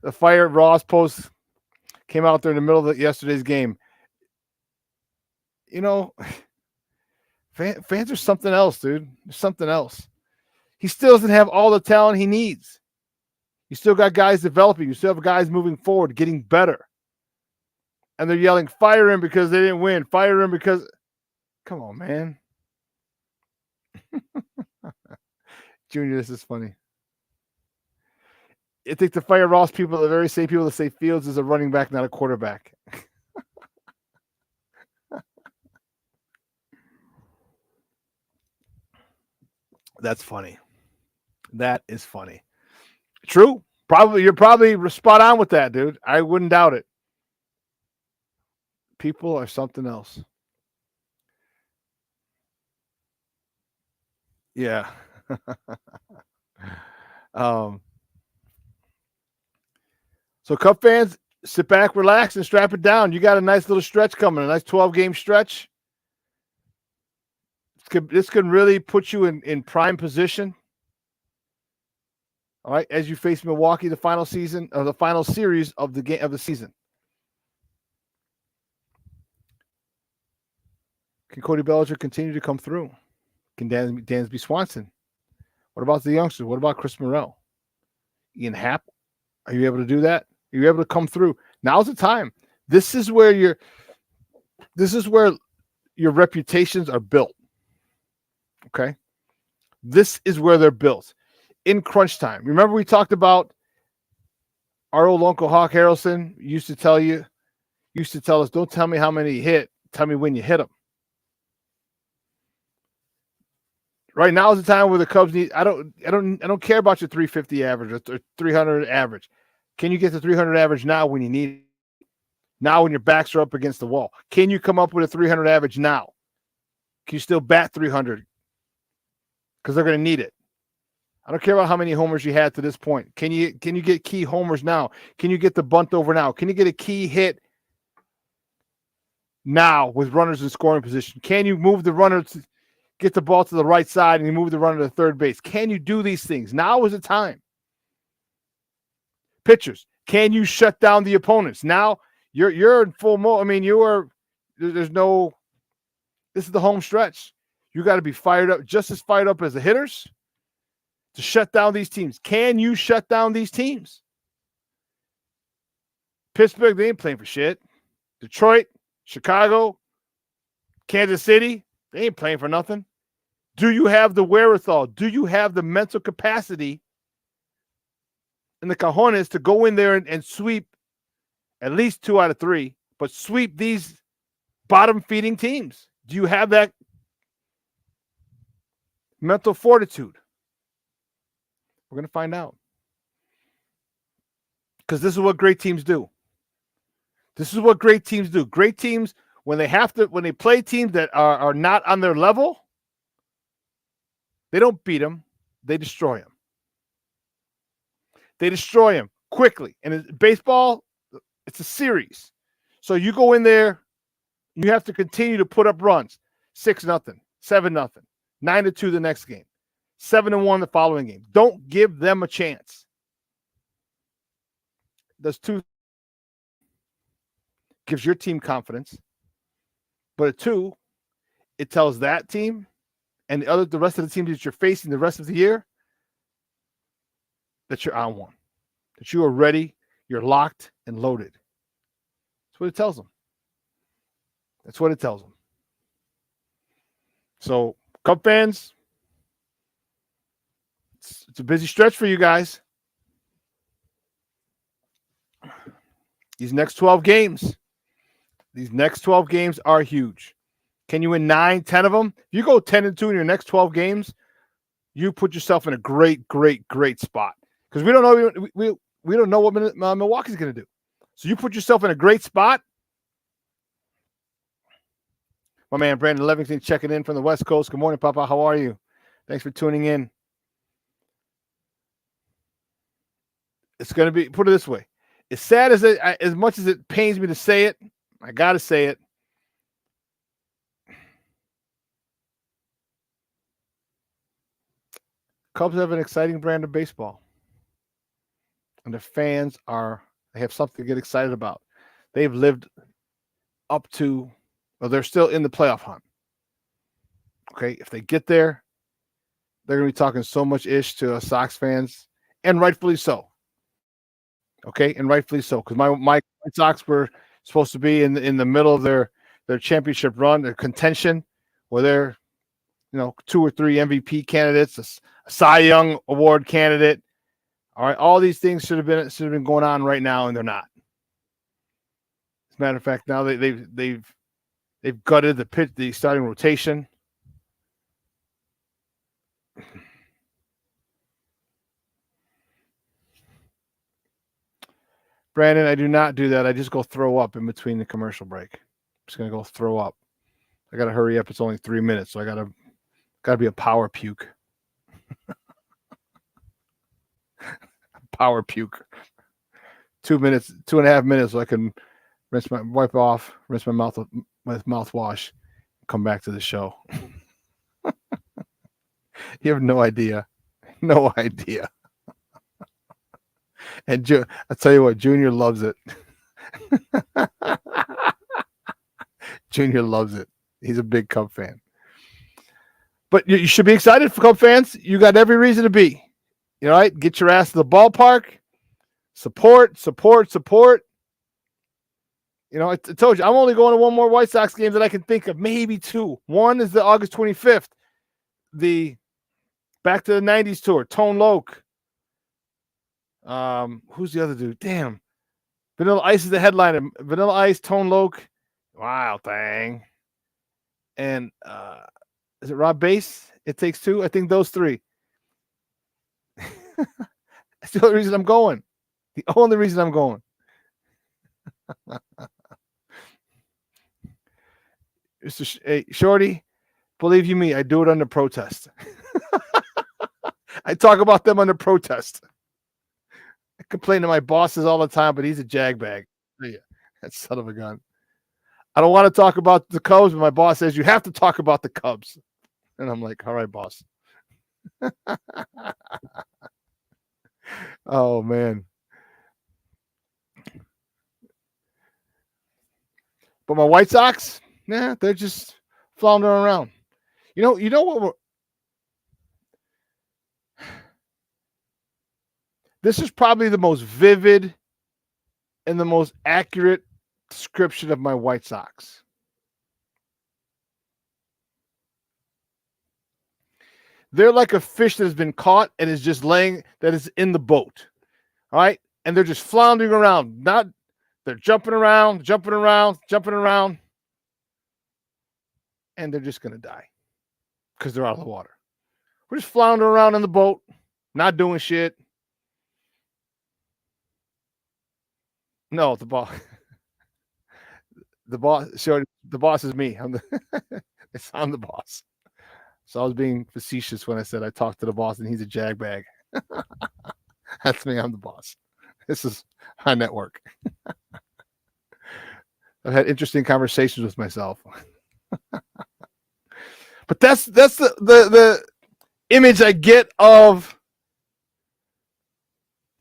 the Fire Ross post came out there in the middle of yesterday's game. You know, fans are something else, dude. There's something else. He still doesn't have all the talent he needs. You still got guys developing. You still have guys moving forward, getting better. And they're yelling, fire him because they didn't win. Fire him because... Come on, man. Junior, this is funny. I think the Fire Ross people are the very same people that say Fields is a running back, not a quarterback. That's funny. That is funny. True. You're probably spot on with that, dude. I wouldn't doubt it. People are something else. Yeah. So Cub fans, sit back, relax, and strap it down. You got a nice little stretch coming, a nice 12-game stretch. This could really put you in prime position. All right, as you face Milwaukee, the final series of the season. Can Cody Bellinger continue to come through? Can Dansby Swanson? What about the youngsters? What about Chris Morrell? Ian Happ? Are you able to do that? Are you able to come through? Now's the time. This is where your reputations are built. Okay? This is where they're built. In crunch time. Remember we talked about our old Uncle Hawk Harrelson used to tell us, don't tell me how many you hit, tell me when you hit them. Right now is the time where the Cubs need. I don't care about your 350 average or 300 average. Can you get the 300 average now when you need it? Now when your backs are up against the wall? Can you come up with a 300 average now? Can you still bat 300? Because they're going to need it. I don't care about how many homers you had to this point. Can you get key homers now? Can you get the bunt over now? Can you get a key hit now with runners in scoring position? Can you move the runner to get the ball to the right side and you move the runner to third base? Can you do these things? Now is the time. Pitchers, can you shut down the opponents? Now you're in full mode. I mean, this is the home stretch. You got to be fired up, just as fired up as the hitters to shut down these teams. Can you shut down these teams? Pittsburgh, they ain't playing for shit. Detroit, Chicago, Kansas City, they ain't playing for nothing. Do you have the wherewithal? Do you have the mental capacity and the cojones to go in there and sweep at least 2 out of 3, but sweep these bottom-feeding teams? Do you have that mental fortitude? We're going to find out. Because this is what great teams do. This is what great teams do. Great teams, when they play teams that are not on their level, they don't beat them. They destroy them. They destroy them quickly. And in baseball, it's a series. So you go in there, you have to continue to put up runs. 6-0, 7-0, 9-2 the next game, 7-1 the following game. Don't give them a chance. There's two. Gives your team confidence. But 2, it tells that team and the rest of the teams that you're facing the rest of the year that you're on one, that you are ready, you're locked and loaded. That's what it tells them. That's what it tells them. So, Cub fans, it's a busy stretch for you guys. These next 12 games are huge. Can you win 9, 10 of them? If you go 10-2 in your next 12 games, you put yourself in a great spot. Because we don't know what Milwaukee's going to do. So you put yourself in a great spot. My man Brandon Levington checking in from the West Coast. Good morning, Papa. How are you? Thanks for tuning in. It's going to be, put it this way, as sad as much as it pains me to say it, I got to say it. Cubs have an exciting brand of baseball. And the fans they have something to get excited about. They've lived up to, well, they're still in the playoff hunt. Okay, if they get there, they're going to be talking so much ish to Sox fans, and rightfully so. Okay, and rightfully so, because my Sox were supposed to be in the middle of their championship run, their contention, where they're 2 or 3 MVP candidates, a Cy Young Award candidate. All right, all these things should have been going on right now, and they're not. As a matter of fact, now they've gutted the starting rotation. Brandon, I do not do that. I just go throw up in between the commercial break. I'm just gonna go throw up. I gotta hurry up. It's only 3 minutes, so I gotta be a power puke. Power puke. 2 minutes, 2.5 minutes, so I can rinse my mouth with mouthwash, come back to the show. You have no idea. No idea. And I tell you what, Junior loves it. Junior loves it. He's a big Cub fan. But you should be excited for Cub fans. You got every reason to be. You know, right? Get your ass to the ballpark. Support. You know, I told you, I'm only going to one more White Sox game that I can think of, maybe two. One is the August 25th, the Back to the 90s tour, Tone Loc. Who's the other dude? Damn. Vanilla Ice is the headliner. Vanilla Ice, Tone Loc, Wild Thing. And is it Rob Bass? It Takes Two? I think those three. That's the only reason I'm going. The only reason I'm going. Hey, Shorty, believe you me, I do it under protest. I talk about them under protest. I complain to my bosses all the time, but he's a jagbag. Yeah, that son of a gun. I don't want to talk about the Cubs, but my boss says you have to talk about the Cubs. And I'm like, all right, boss. Oh, man. But my White Sox, they're just floundering around. You know what? This is probably the most vivid and the most accurate description of my White Sox. They're like a fish that has been caught and is just that is in the boat. All right? And they're just floundering around. They're jumping around. And they're just going to die because they're out of the water. We're just floundering around in the boat, not doing shit. No, the boss. The boss is me. I'm the boss. So I was being facetious when I said I talked to the boss and he's a jagbag. That's me. I'm the boss. This is my network. I've had interesting conversations with myself. But that's the image I get of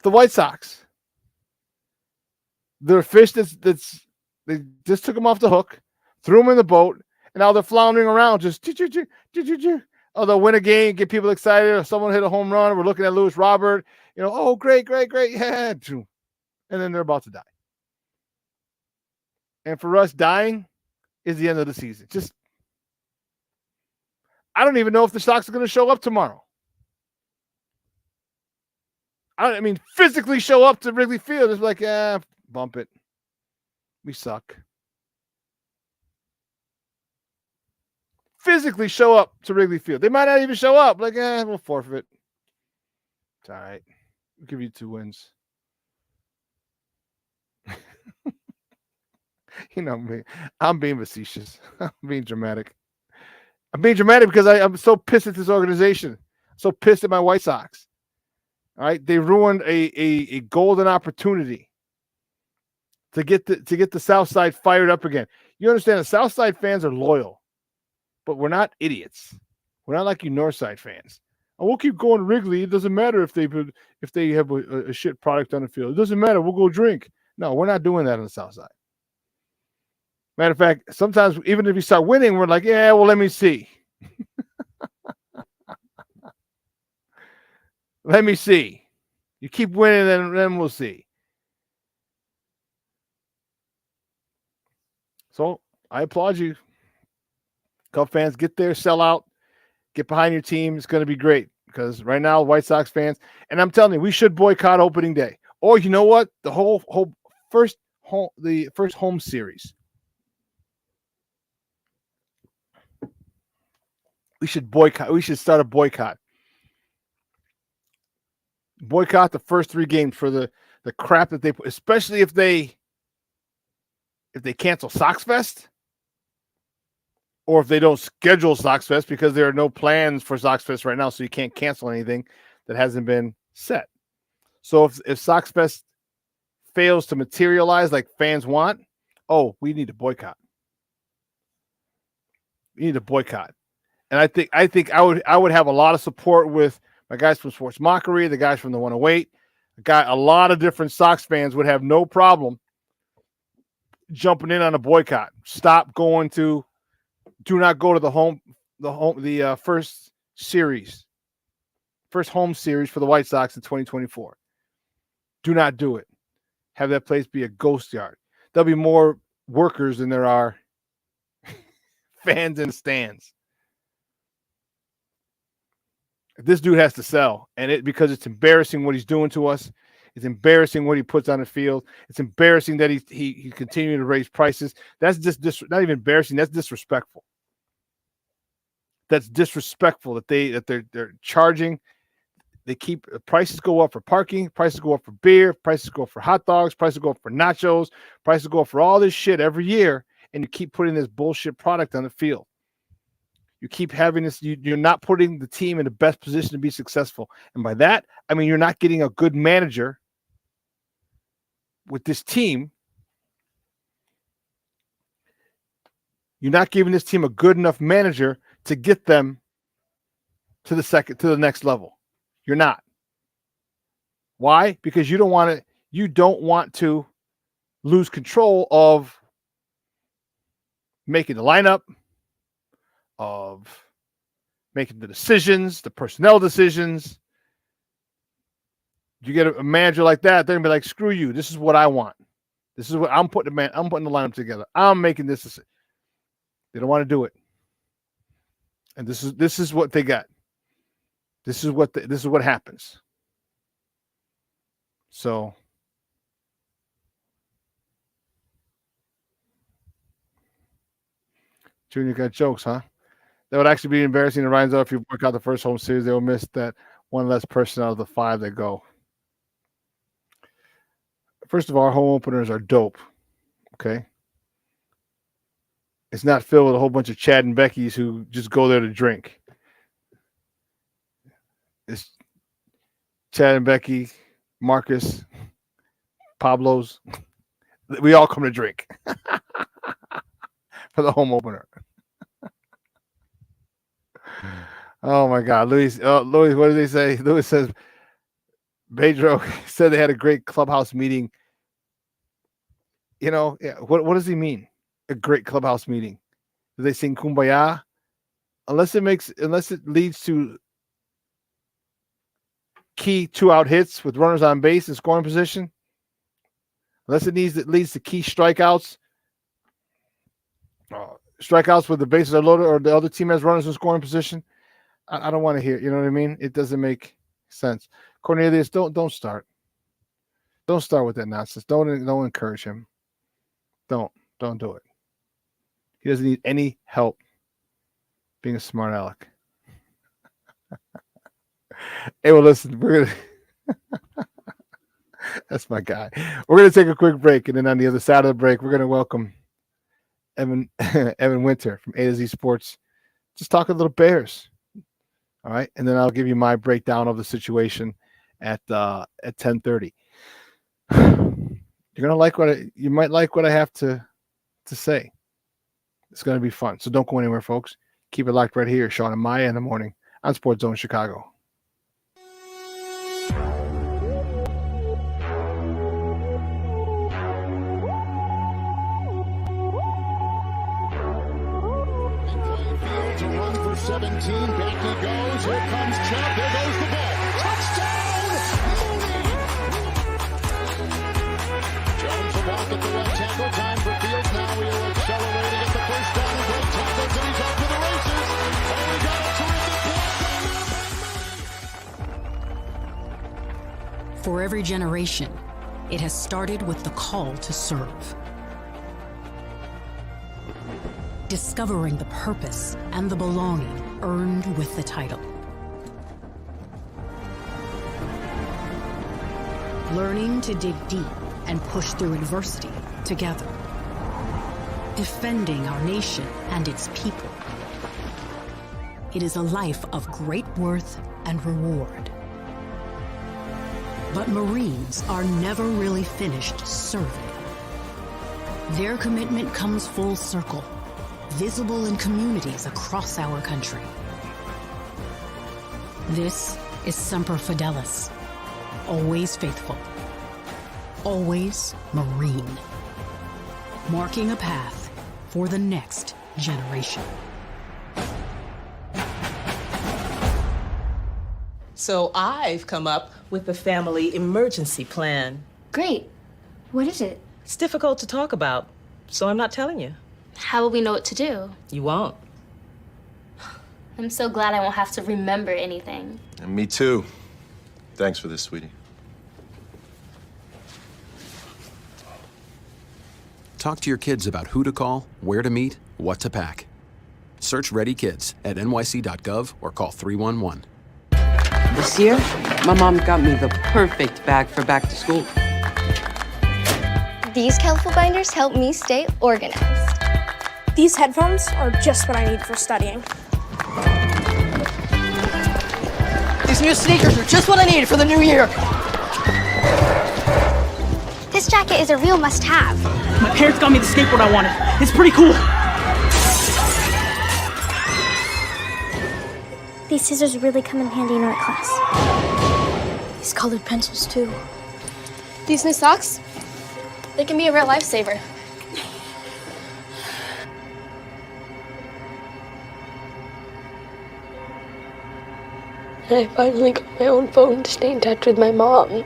the White Sox. They're a fish they just took them off the hook, threw them in the boat, and now they're floundering around. Just oh, they'll win a game, get people excited. Or someone hit a home run. We're looking at Lewis Robert. You know, oh, great, yeah. And then they're about to die. And for us, dying is the end of the season. I don't even know if the Sox are going to show up tomorrow. I mean, physically show up to Wrigley Field. It's like, bump it. We suck. Physically show up to Wrigley Field. They might not even show up. Like, we'll forfeit. It's all right. We'll give you 2 wins. You know me. I'm being facetious. I'm being dramatic. I'm being dramatic because I'm so pissed at this organization. So pissed at my White Sox. All right. They ruined a golden opportunity to get the South Side fired up again. You understand the South Side fans are loyal, but we're not idiots. We're not like you North Side fans. And we'll keep going to Wrigley. It doesn't matter if they have a shit product on the field. It doesn't matter. We'll go drink. No, we're not doing that on the South Side. Matter of fact, sometimes even if you start winning, we're like, yeah, well, let me see. Let me see. You keep winning, then we'll see. So I applaud you. Cub fans, get there, sell out, get behind your team. It's going to be great because right now, White Sox fans, and I'm telling you, we should boycott opening day. Or you know what? The first home series. We should boycott. We should start a boycott. Boycott the first 3 games for the the crap that they put, especially if they cancel Sox Fest, or if they don't schedule Sox Fest, because there are no plans for Sox Fest right now, so you can't cancel anything that hasn't been set. So if Sox Fest fails to materialize like fans want, we need to boycott. We need to boycott. And I think I would have a lot of support with my guys from Sports Mockery, the guys from the 108. A lot of different Sox fans would have no problem jumping in on a boycott. Do not go to the first home series for the White Sox in 2024. Do not do it. Have that place be a ghost yard. There'll be more workers than there are fans in the stands. This dude has to sell, because it's embarrassing what he's doing to us. It's embarrassing what he puts on the field. It's embarrassing that he continued to raise prices. That's just not even embarrassing. That's disrespectful. That's disrespectful that they're charging. They keep prices go up for parking, prices go up for beer, prices go up for hot dogs, prices go up for nachos, prices go up for all this shit every year, and you keep putting this bullshit product on the field. You keep having this. You're not putting the team in the best position to be successful, and by that I mean you're not getting a good manager with this team. You're not giving this team a good enough manager to get them to the next level. You're not. Why? Because you don't want to lose control of making the lineup, of making the decisions, the personnel decisions. You get a manager like that, they're gonna be like, screw you. This is what I want. This is what I'm putting the lineup together. I'm making this. They don't want to do it. And this is what they got. This is what happens. So Junior got jokes, huh? That would actually be embarrassing to Ryan's if you work out the first home series. They will miss that one less person out of the 5 that go. First of all, our home openers are dope. Okay. It's not filled with a whole bunch of Chad and Beckys who just go there to drink. It's Chad and Becky, Marcus, Pablo's. We all come to drink for the home opener. Oh my God, Luis, what did they say? Luis says Pedro said they had a great clubhouse meeting. What does he mean? A great clubhouse meeting? Do they sing Kumbaya? Unless it leads to key 2-out hits with runners on base in scoring position. Unless it leads to key strikeouts. Strikeouts with the bases are loaded or the other team has runners in scoring position. I don't want to hear. You know what I mean? It doesn't make sense. Cornelius, don't start. Don't start with that nonsense. Don't encourage him. Don't do it. He doesn't need any help being a smart aleck. Hey, well, listen, we're gonna. That's my guy. We're gonna take a quick break, and then on the other side of the break, we're gonna welcome Evan Winter from A to Z Sports. Just talk a little Bears. All right, and then I'll give you my breakdown of the situation at 10:30. You're gonna like you might like what I have to say. It's gonna be fun. So don't go anywhere, folks. Keep it locked right here, Shawn and Maya in the morning on Sports Zone Chicago. To run for 17, back he goes. Here comes Chubb. There goes the ball. Touchdown! Jones will walk at the left tackle. Time for Fields. Now he'll accelerate to get the first down. Great tackles, and he's off to the races. Oh, he got a terrific block. For every generation, it has started with the call to serve. Discovering the purpose and the belonging earned with the title. learning to dig deep and push through adversity together, defending our nation and its people. It is a life of great worth and reward. But Marines are never really finished serving. Their commitment comes full circle, visible in communities across our country. This is Semper Fidelis, always faithful, always Marine, marking a path for the next generation. So I've come up with a family emergency plan. Great. What is it? It's difficult to talk about, so I'm not telling you. How will we know what to do? You won't. I'm so glad I won't have to remember anything. And me too. Thanks for this, sweetie. Talk to your kids about who to call, where to meet, what to pack. Search Ready Kids at nyc.gov or call 311. This year, my mom got me the perfect bag for back to school. These colorful binders help me stay organized. These headphones are just what I need for studying. These new sneakers are just what I needed for the new year. This jacket is a real must-have. My parents got me the skateboard I wanted. It's pretty cool. These scissors really come in handy in art class. These colored pencils, too. These new socks, they can be a real lifesaver. I finally got my own phone to stay in touch with my mom.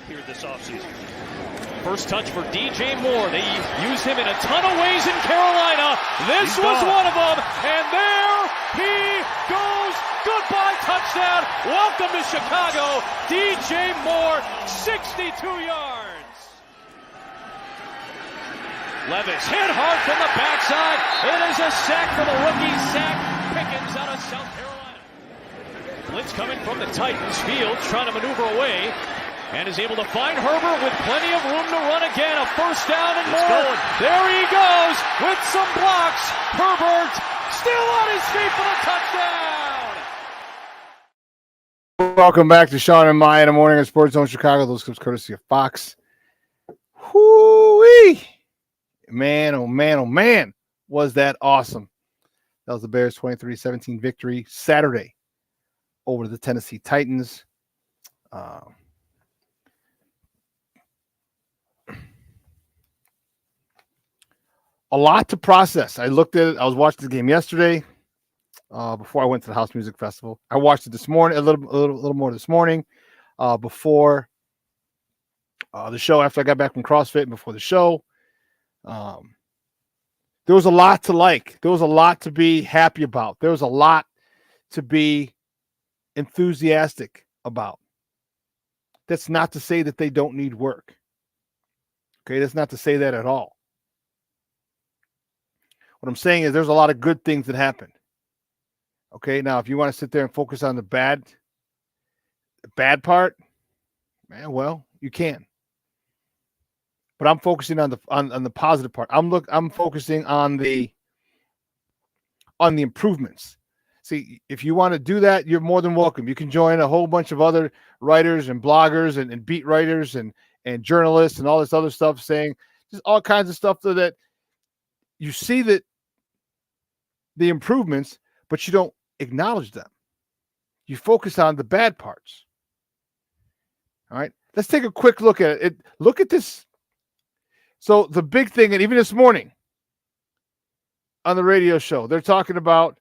Here this offseason. First touch for DJ Moore. They used him in a ton of ways in Carolina. This was one of them. And there he goes. Goodbye touchdown. Welcome to Chicago. DJ Moore, 62 yards. Levis hit hard from the backside. It is a sack for the rookie, Zach Pickens out of South Carolina. Blitz coming from the Titans. Fields trying to maneuver away. And is able to find Herbert with plenty of room to run again. A first down and more. There he goes with some blocks. Herbert still on his feet for the touchdown. Welcome back to Shawn and Maya in the morning at Sports Zone Chicago. Those clips courtesy of Fox. Whoo-wee! Man, oh man, oh man, was that awesome. That was the Bears' 23-17 victory Saturday over the Tennessee Titans. A lot to process. I looked at it. I was watching the game yesterday before I went to the House Music Festival. I watched it this morning, a little more this morning before the show, after I got back from CrossFit and before the show. There was a lot to like. There was a lot to be happy about. There was a lot to be enthusiastic about. That's not to say that they don't need work. Okay, that's not to say that at all. What I'm saying is there's a lot of good things that happened. Okay, now if you want to sit there and focus on the bad part, man, well, you can. But I'm focusing on the positive part. I'm focusing on the improvements. See, if you want to do that, you're more than welcome. You can join a whole bunch of other writers and bloggers and beat writers and journalists and all this other stuff, saying just all kinds of stuff so that you see that the improvements, but you don't acknowledge them. You focus on the bad parts. All right, let's take a quick look at it. Look at this. So the big thing, and even this morning on the radio show, they're talking about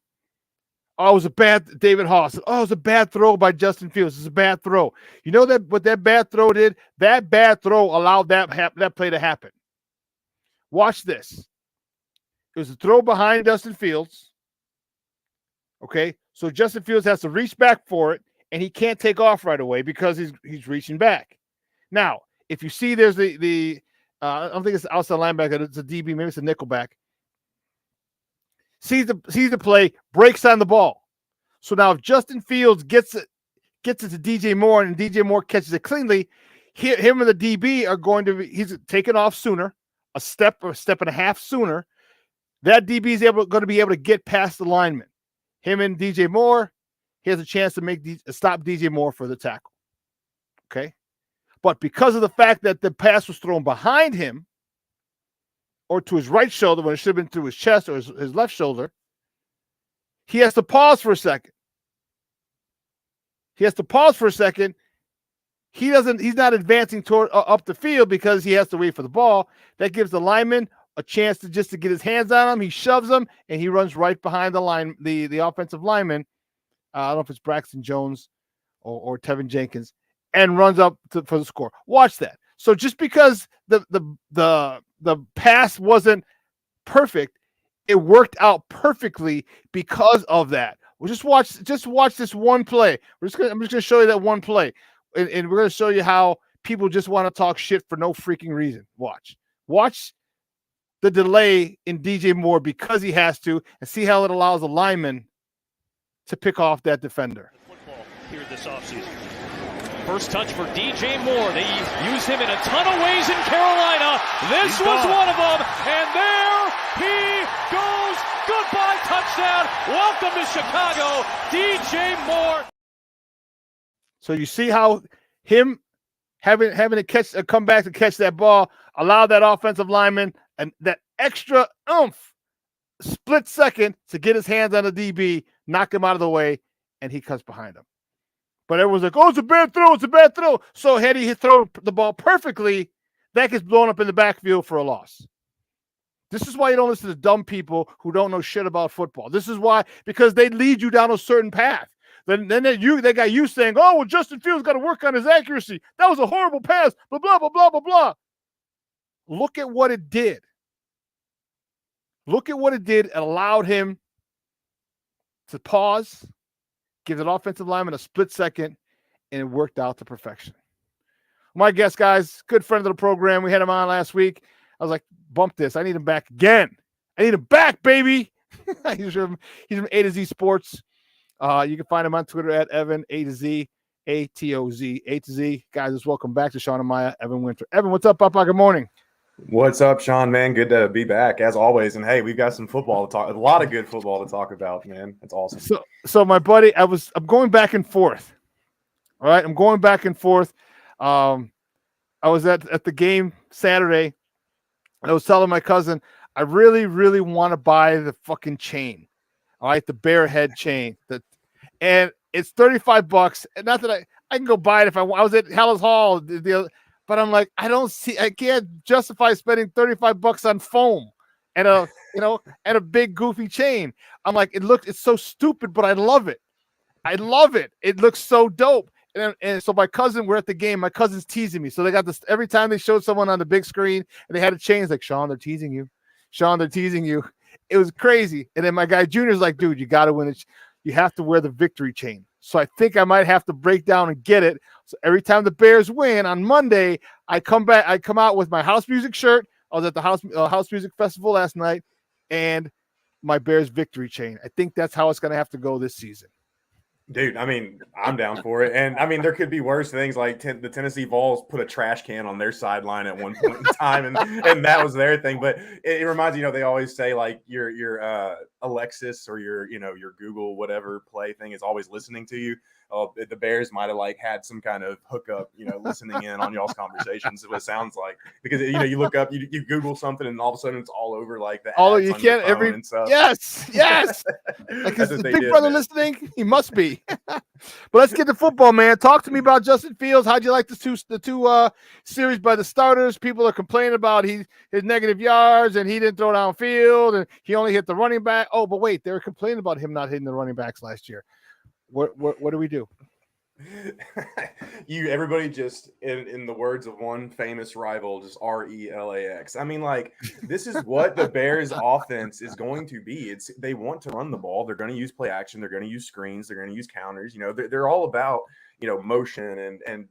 Oh, it was a bad David Haas. Oh, it was a bad throw by Justin Fields. It's a bad throw. You know that what that bad throw did? That bad throw allowed that play to happen. Watch this. It was a throw behind Justin Fields. Okay, so Justin Fields has to reach back for it, and he can't take off right away because he's reaching back. Now, if you see there's the I don't think it's outside linebacker, it's a DB, maybe it's a nickelback. Sees the play, breaks on the ball. So now if Justin Fields gets it to DJ Moore and DJ Moore catches it cleanly, him and the DB are going to be, he's taken off sooner, a step or a step and a half sooner. That DB is going to be able to get past the lineman. Him and DJ Moore, he has a chance to stop DJ Moore for the tackle. Okay? But because of the fact that the pass was thrown behind him or to his right shoulder when it should have been through his chest or his left shoulder, he has to pause for a second. He's not advancing toward up the field because he has to wait for the ball. That gives the lineman a chance to get his hands on him. He shoves him and he runs right behind the line, the offensive lineman. I don't know if it's Braxton Jones or Tevin Jenkins, and runs up for the score. Watch that. So just because the pass wasn't perfect, it worked out perfectly because of that. We'll just watch this one play. I'm just gonna show you that one play, and we're gonna show you how people just want to talk shit for no freaking reason. Watch the delay in DJ Moore because he has to, and see how it allows a lineman to pick off that defender. Football here this offseason. First touch for DJ Moore. They use him in a ton of ways in Carolina. This was one of them, and there he goes. Goodbye touchdown. Welcome to Chicago, DJ Moore. So you see how him having to come back to catch that ball allowed that offensive lineman and that extra oomph, split second to get his hands on the DB, knock him out of the way, and he cuts behind him. But everyone's like, oh, it's a bad throw. So had he thrown the ball perfectly, that gets blown up in the backfield for a loss. This is why you don't listen to dumb people who don't know shit about football. This is why, because they lead you down a certain path. Then they got you saying, oh, well, Justin Fields got to work on his accuracy. That was a horrible pass, blah, blah, blah, blah, blah, blah. Look at what it did. It allowed him to pause, give an offensive lineman a split second, and it worked out to perfection. My guest, guys, good friend of the program. We had him on last week. I was like, bump this. I need him back again. I need him back, baby. He's from A to Z Sports. You can find him on Twitter at Evan A to Z, ATOZ, A to Z. Guys, just welcome back to Shawn and Maya, Evan Winter. Evan, what's up, Papa? Good morning. What's up, Shawn, man? Good to be back as always. And hey, we've got some football to talk. A lot of good football to talk about, man. That's awesome. So my buddy, I'm going back and forth. All right, I'm going back and forth. I was at the game Saturday. I was telling my cousin, I really, really want to buy the fucking chain. All right, the bear head chain. And it's $35. And not that I can go buy it if I want. I was at Hallis Hall but I'm like, I can't justify spending $35 on foam and a big goofy chain. I'm like, it's so stupid, but I love it. It looks so dope. And so my cousin, we're at the game. My cousin's teasing me. So they got this every time they showed someone on the big screen and they had a chain. It's like, Shawn, they're teasing you. Shawn, they're teasing you. It was crazy. And then my guy Junior's like, dude, you got to win it. You have to wear the victory chain. So I think I might have to break down and get it. So every time the Bears win on Monday, I come out with my house music shirt. I was at the house music festival last night and my Bears victory chain. I think that's how it's going to have to go this season. Dude, I mean, I'm down for it. And, I mean, there could be worse things like the Tennessee Vols put a trash can on their sideline at one point in time, and that was their thing. But it reminds you, they always say, like, your Alexis or your Google whatever play thing is always listening to you. The Bears might have, like, had some kind of hookup, listening in on y'all's conversations, is what it sounds like. Because, you look up, you Google something, and all of a sudden it's all over, like, the ads you on can't your phone and stuff. Yes. Like, is Big Brother listening? He must be. But let's get to football, man. Talk to me about Justin Fields. How'd you like the two series by the starters? People are complaining about his negative yards, and he didn't throw downfield, and he only hit the running back. Oh, but wait, they were complaining about him not hitting the running backs last year. What do we do? Everybody just in the words of one famous rival, just RELAX. I mean, like, this is what the Bears offense is going to be. They want to run the ball. They're going to use play action. They're going to use screens. They're going to use counters. They're all about motion and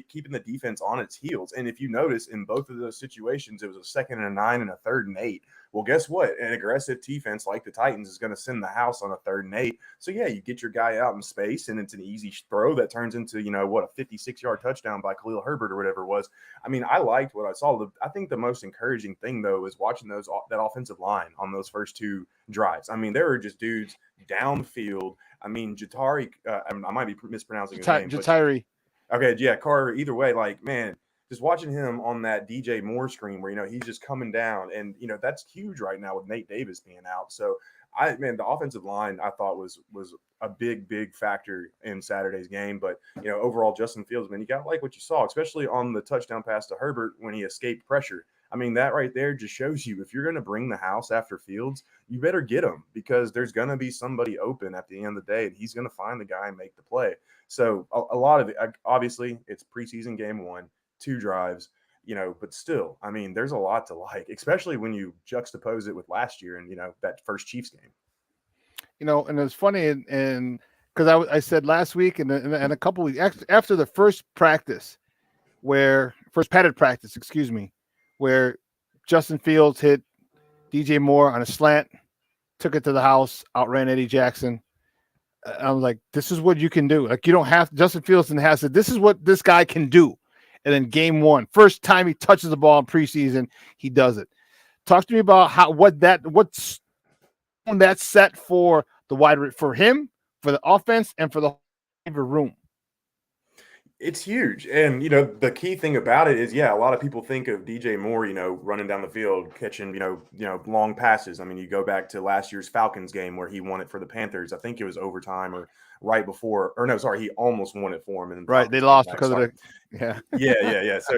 keeping the defense on its heels. And if you notice, in both of those situations, it was a 2nd and 9 and a 3rd and 8. Well, guess what? An aggressive defense like the Titans is going to send the house on a 3rd and 8. So, yeah, you get your guy out in space, and it's an easy throw that turns into, a 56-yard touchdown by Khalil Herbert or whatever it was. I mean, I liked what I saw. I think the most encouraging thing, though, is watching that offensive line on those first 2 drives. I mean, there were just dudes down the field. I mean, Jatari, I might be mispronouncing his name. Jatari. Okay, yeah, Carter. Either way, like, man, just watching him on that DJ Moore screen where, he's just coming down, and, that's huge right now with Nate Davis being out. So, the offensive line I thought was a big factor in Saturday's game. But, overall, Justin Fields, man, you got to like what you saw, especially on the touchdown pass to Herbert when he escaped pressure. I mean, that right there just shows you if you're going to bring the house after Fields, you better get him, because there's going to be somebody open at the end of the day, and he's going to find the guy and make the play. So a lot of it, obviously, it's preseason game 1, 2 drives, but still, I mean, there's a lot to like, especially when you juxtapose it with last year and, that first Chiefs game. And it's funny, and because I said last week and a couple weeks after the first padded practice, where Justin Fields hit DJ Moore on a slant, took it to the house, outran Eddie Jackson. I was like, this is what you can do. Like, you don't have Justin Fields and has said, this is what this guy can do. And then game 1, first time he touches the ball in preseason, he does it. Talk to me about what's on that set for for him, for the offense, and for the room. It's huge. And, the key thing about it is, a lot of people think of DJ Moore, running down the field, catching, long passes. I mean, you go back to last year's Falcons game where he won it for the Panthers. I think it was overtime or right before, or no, sorry, he almost won it for him. Right. They lost because of yeah. So,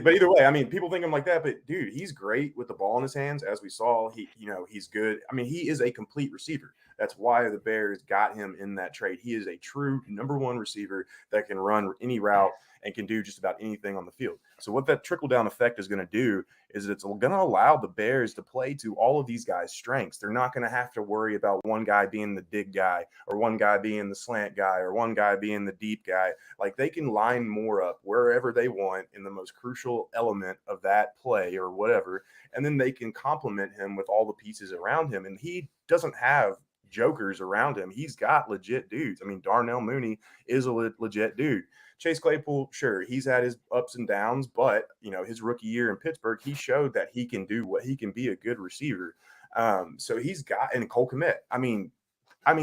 but either way, I mean, people think I'm like that, but dude, he's great with the ball in his hands. As we saw, he's good. I mean, he is a complete receiver. That's why the Bears got him in that trade. He is a true number 1 receiver that can run any route and can do just about anything on the field. So what that trickle-down effect is going to do is it's going to allow the Bears to play to all of these guys' strengths. They're not going to have to worry about one guy being the dig guy or one guy being the slant guy or one guy being the deep guy. Like, they can line more up wherever they want in the most crucial element of that play or whatever, and then they can complement him with all the pieces around him. And he doesn't have jokers around him. He's got legit dudes. I mean, Darnell Mooney is a legit dude. Chase Claypool, sure, he's had his ups and downs, but his rookie year in Pittsburgh, he showed that he can do what he can be, a good receiver. So he's got, and Cole Kmet. I mean,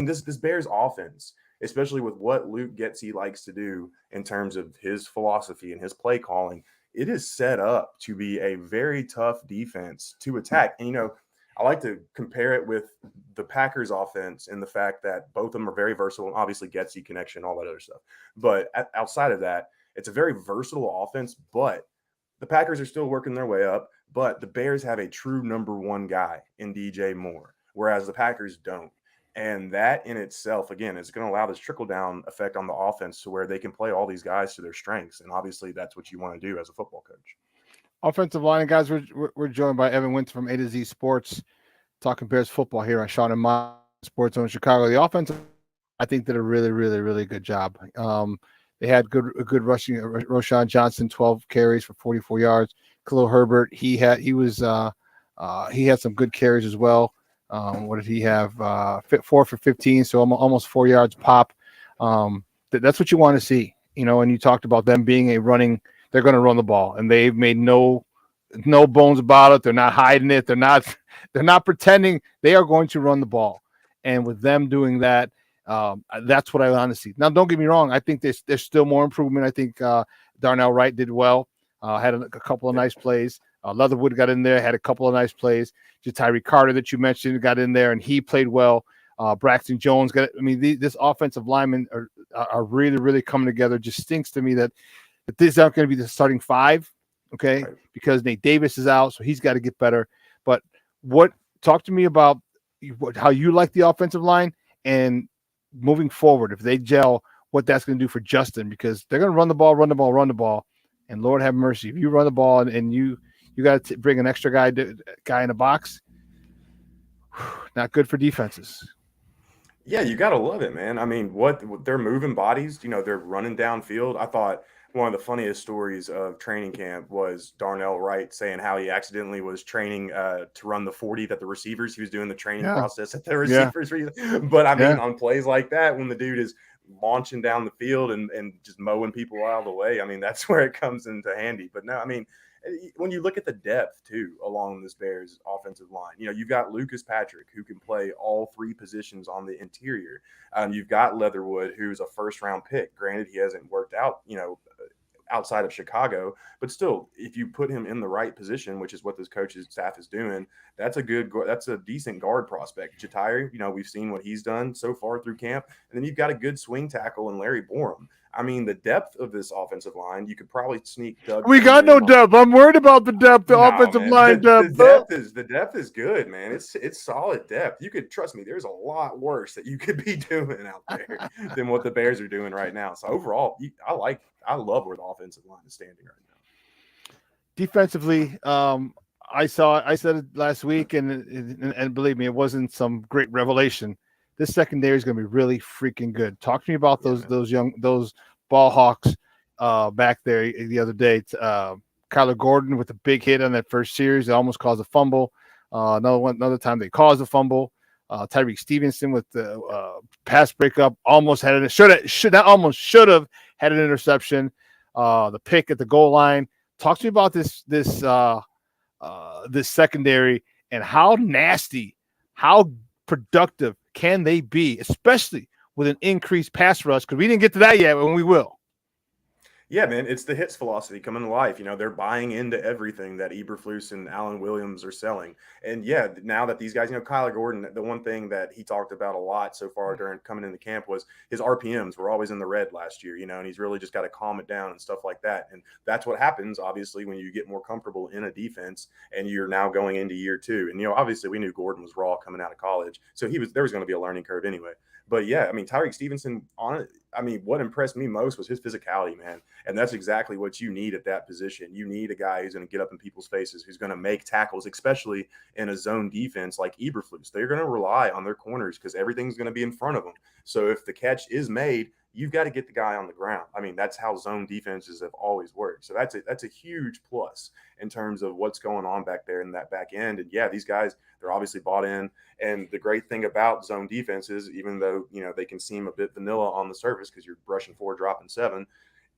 this Bears offense, especially with what Luke Getsy likes to do in terms of his philosophy and his play calling, it is set up to be a very tough defense to attack. And I like to compare it with the Packers offense in the fact that both of them are very versatile, and obviously Getsy connection, all that other stuff. But outside of that, it's a very versatile offense, but the Packers are still working their way up, but the Bears have a true number 1 guy in DJ Moore, whereas the Packers don't. And that in itself, again, is going to allow this trickle-down effect on the offense to where they can play all these guys to their strengths. And obviously that's what you want to do as a football coach. Offensive line, and guys, we're joined by Evan Wentz from A to Z Sports, talking Bears football here on Shawn and My Sports Zone Chicago. The offensive, I think, did a really, really, really good job. They had a good rushing. Roschon Johnson, 12 carries for 44 yards. Khalil Herbert, he had some good carries as well. What did he have? 4 for 15, so almost 4 yards pop. That's what you want to see, And you talked about them being they're going to run the ball, and they've made no bones about it. They're not hiding it. They're not pretending. They are going to run the ball, and with them doing that, that's what I want to see. Now, don't get me wrong. I think there's still more improvement. I think Darnell Wright did well. Had a couple of nice plays. Leatherwood got in there, had a couple of nice plays. Jatari Carter that you mentioned got in there, and he played well. Braxton Jones got. I mean, this offensive linemen are really, really coming together. Just stinks to me that this is not going to be the starting 5, okay? Right. Because Nate Davis is out, so he's got to get better. But talk to me about how you like the offensive line and moving forward, if they gel, what that's going to do for Justin, because they're going to run the ball, and Lord have mercy, if you run the ball and you got to bring an extra guy in a box, not good for defenses. Yeah, you gotta love it, man. I mean, what they're moving bodies, they're running downfield. I thought one of the funniest stories of training camp was Darnell Wright saying how he accidentally was training to run the 40 that the receivers. He was doing the training process at the receivers. But I mean, on plays like that, when the dude is launching down the field and just mowing people out of the way, I mean, that's where it comes into handy. But no, I mean, when you look at the depth too along this Bears offensive line, you've got Lucas Patrick, who can play all 3 positions on the interior. You've got Leatherwood, who's a first-round pick. Granted, he hasn't worked out, outside of Chicago, but still, if you put him in the right position, which is what this coach's staff is doing, that's a decent guard prospect. Jatire, we've seen what he's done so far through camp, and then you've got a good swing tackle in Larry Borum. I mean, the depth of this offensive line, you could probably sneak Doug. We got no depth. I'm worried about the depth, the offensive line depth. The depth is good, man. It's solid depth. You could trust me. There's a lot worse that you could be doing out there than what the Bears are doing right now. So overall, I love where the offensive line is standing right now. Defensively, I said it last week, and believe me, it wasn't some great revelation. This secondary is going to be really freaking good. Talk to me about those ball hawks back there the other day. Kyler Gordon with a big hit on that first series. It almost caused a fumble. Another time they caused a fumble. Tyreek Stevenson with the pass breakup almost had it. Should have had an interception. The pick at the goal line. Talk to me about this secondary and how nasty, how productive can they be, especially with an increased pass rush? Because we didn't get to that yet, and we will. Yeah, man, it's the hits philosophy coming to life. They're buying into everything that Eberflus and Alan Williams are selling. And yeah, now that these guys, Kyler Gordon, the one thing that he talked about a lot so far during coming into camp was his RPMs were always in the red last year, and he's really just got to calm it down and stuff like that. And that's what happens, obviously, when you get more comfortable in a defense and you're now going into year 2. And, obviously we knew Gordon was raw coming out of college. So there was going to be a learning curve anyway. But yeah, I mean, Tyreek Stevenson what impressed me most was his physicality, man. And that's exactly what you need at that position. You need a guy who's going to get up in people's faces, who's going to make tackles, especially in a zone defense like Eberflus. They're going to rely on their corners because everything's going to be in front of them. So if the catch is made, you've got to get the guy on the ground. I mean, that's how zone defenses have always worked. So that's a huge plus in terms of what's going on back there in that back end. And yeah, these guys, they're obviously bought in. And the great thing about zone defenses, even though, they can seem a bit vanilla on the surface because you're rushing 4, dropping 7,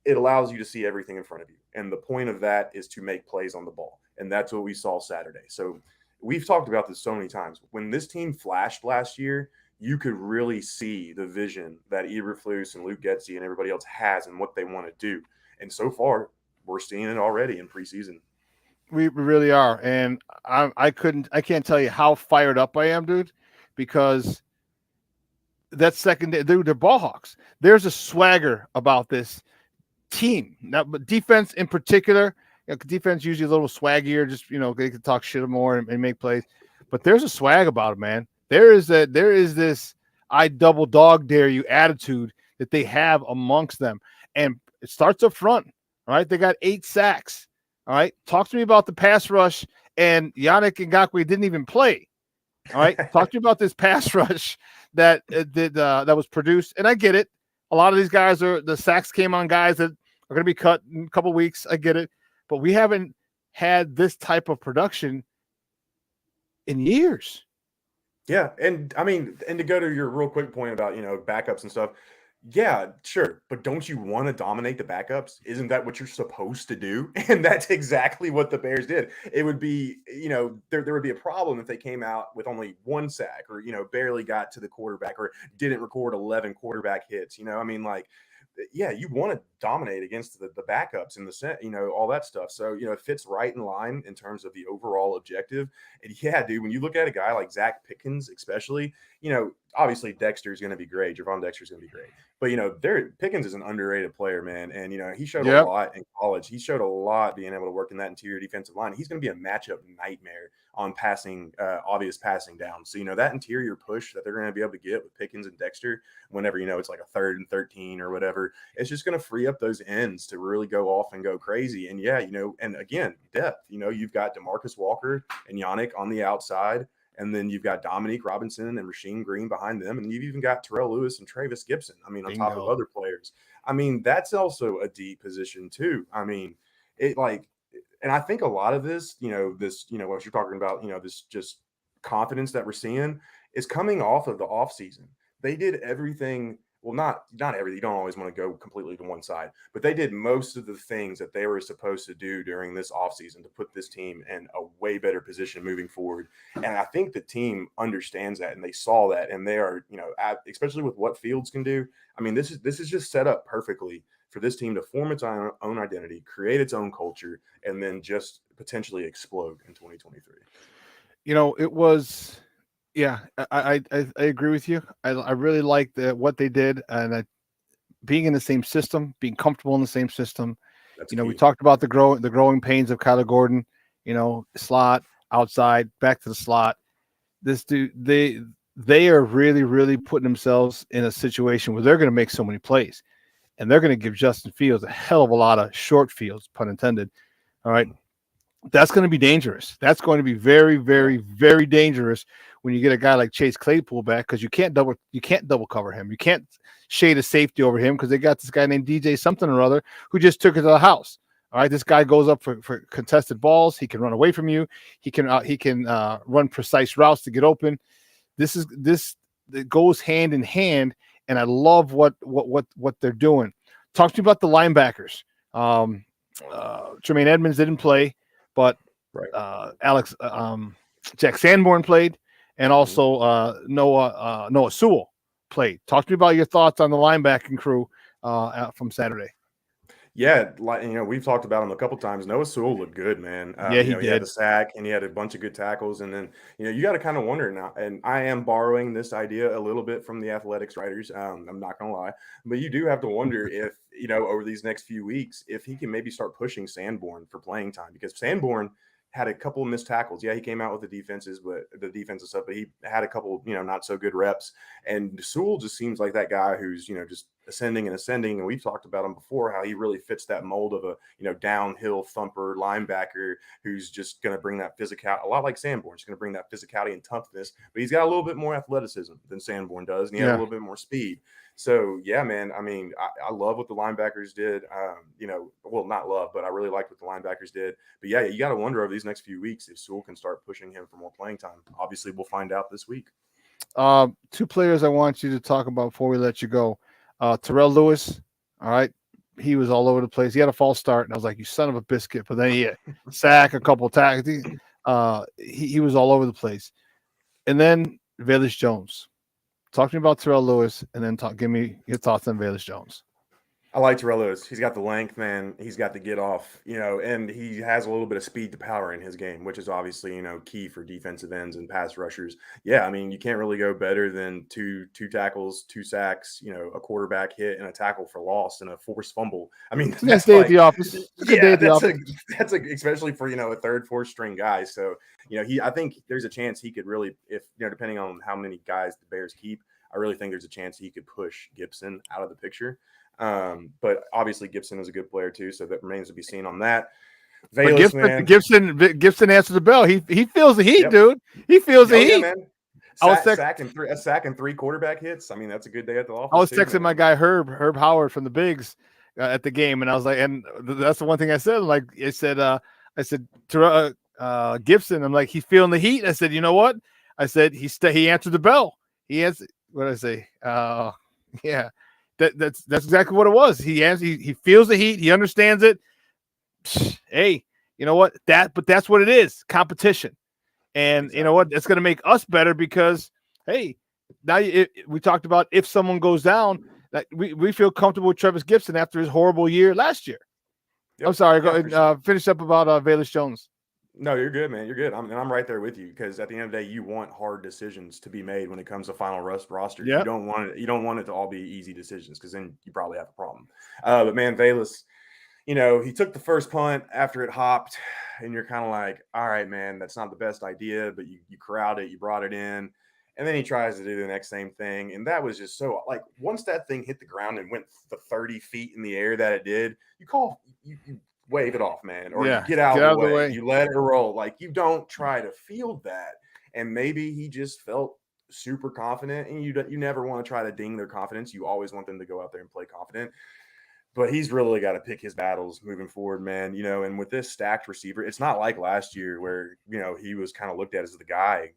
it allows you to see everything in front of you. And the point of that is to make plays on the ball. And that's what we saw Saturday. So we've talked about this so many times. When this team flashed last year, you could really see the vision that Eberflus and Luke Getsy and everybody else has and what they want to do. And so far, we're seeing it already in preseason. We really are. And I can't tell you how fired up I am, dude, because that second, they're ball hawks. There's a swagger about this team. Now, but defense in particular, defense usually a little swaggier, just, they can talk shit more and make plays. But there's a swag about it, man. There is this I double dog dare you attitude that they have amongst them. And it starts up front. All right. They got 8 sacks. All right. Talk to me about the pass rush. And Yannick Ngakoue didn't even play. All right. Talk to me about this pass rush that was produced. And I get it. A lot of these guys the sacks came on guys that are going to be cut in a couple of weeks. I get it. But we haven't had this type of production in years. Yeah. And I mean, and to go to your real quick point about, backups and stuff. Yeah, sure. But don't you want to dominate the backups? Isn't that what you're supposed to do? And that's exactly what the Bears did. It would be, there would be a problem if they came out with only 1 sack or, barely got to the quarterback or didn't record 11 quarterback hits. Yeah, you want to dominate against the backups in the set, all that stuff. So, it fits right in line in terms of the overall objective. And yeah, dude, when you look at a guy like Zach Pickens, especially, obviously Dexter's going to be great. Javon Dexter's going to be great. But, Pickens is an underrated player, man. And, he showed a lot in college. He showed a lot being able to work in that interior defensive line. He's going to be a matchup nightmare on obvious passing down. So, that interior push that they're going to be able to get with Pickens and Dexter whenever, it's like a 3rd and 13 or whatever, it's just going to free up those ends to really go off and go crazy. And, and again, depth. You've got DeMarcus Walker and Yannick on the outside. And then you've got Dominique Robinson and Rasheem Green behind them. And you've even got Terrell Lewis and Travis Gibson. On top of other players. That's also a deep position too. And I think a lot of this, what you're talking about, this just confidence that we're seeing is coming off of the offseason. They did everything. Well, not everything. You don't always want to go completely to one side, but they did most of the things that they were supposed to do during this offseason to put this team in a way better position moving forward. And I think the team understands that, and they saw that, and they are, especially with what Fields can do. This is just set up perfectly for this team to form its own identity, create its own culture, and then just potentially explode in 2023. It was. Yeah, I agree with you. I really like what they did, and being in the same system, being comfortable in the same system. That's we talked about the growing pains of Kyler Gordon. Slot, outside, back to the slot. This dude, they are really, really putting themselves in a situation where they're going to make so many plays, and they're going to give Justin Fields a hell of a lot of short fields, pun intended. All right. That's going to be dangerous. That's going to be very, very, very dangerous when you get a guy like Chase Claypool back, because you can't double cover him. You can't shade a safety over him because they got this guy named DJ something or other who just took it to the house. All right, this guy goes up for contested balls. He can run away from you. He can run precise routes to get open. It goes hand in hand, and I love what they're doing. Talk to me about the linebackers. Tremaine Edmonds didn't play. But Jack Sanborn played, and also Noah Sewell played. Talk to me about your thoughts on the linebacking crew from Saturday. Yeah, we've talked about him a couple times. Noah Sewell looked good, man. He did. He had a sack, and he had a bunch of good tackles. And then, you got to kind of wonder now, and I am borrowing this idea a little bit from the athletics writers. I'm not going to lie. But you do have to wonder if, over these next few weeks, if he can maybe start pushing Sanborn for playing time. Because Sanborn had a couple of missed tackles. Yeah, he came out with the defensive stuff, but he had a couple, not so good reps. And Sewell just seems like that guy who's, just ascending. And we've talked about him before, how he really fits that mold of a, downhill thumper linebacker who's just going to bring that physicality, a lot like Sanborn. He's going to bring that physicality and toughness, but he's got a little bit more athleticism than Sanborn does. And he had a little bit more speed. So, yeah, man, I love what the linebackers did. Well, not love, but I really liked what the linebackers did. But, yeah, you got to wonder over these next few weeks if Sewell can start pushing him for more playing time. Obviously, we'll find out this week. Two players I want you to talk about before we let you go. Terrell Lewis, all right, he was all over the place. He had a false start, and I was like, you son of a biscuit. But then he had sack, a couple of tackles. He was all over the place. And then Velus Jones. Talk to me about Terrell Lewis, and then give me your thoughts on Velus Jones. I like Terrell Lewis. He's got the length, man. He's got the get off, and he has a little bit of speed to power in his game, which is obviously, key for defensive ends and pass rushers. Yeah, you can't really go better than two tackles, 2 sacks, a quarterback hit and a tackle for loss and a forced fumble. That's day at the office. That's especially for, a third, fourth string guy. So, I think there's a chance he could really, if, depending on how many guys the Bears keep, I really think there's a chance he could push Gibson out of the picture. But obviously Gibson is a good player too, so that remains to be seen on that. Gibson answers the bell. He feels the heat, dude. He feels the heat. Man. A sack and 3 quarterback hhits. That's a good day at the office. I was texting my guy Herb Howard from the Bigs at the game, and I was like, and that's the one thing I said. Like I said to Gibson, I'm like, he's feeling the heat. I said, you know what? I said he answered the bell. He answered. What did I say? Yeah. That's exactly what it was. He feels the heat. He understands it. Hey, you know what? But that's what it is. Competition. And exactly. You know what? It's going to make us better because, hey, now we talked about if someone goes down, that we feel comfortable with Travis Gibson after his horrible year last year. Yep. I'm sorry. Finish up about Velus Jones. No, you're good, man. You're good. I'm right there with you because at the end of the day, you want hard decisions to be made when it comes to final roster. Yep. You don't want it to all be easy decisions because then you probably have a problem. But man, Valus, he took the first punt after it hopped, and you're kind of like, all right, man, that's not the best idea, but you corralled it, you brought it in, and then he tries to do the next same thing, and that was just so like once that thing hit the ground and went the 30 feet in the air that it did, you wave it off, man, or you get out of the way. You let it roll. Like you don't try to field that. And maybe he just felt super confident, and you never want to try to ding their confidence. You always want them to go out there and play confident. But he's really got to pick his battles moving forward, man. And with this stacked receiver, it's not like last year where, he was kind of looked at as the guy.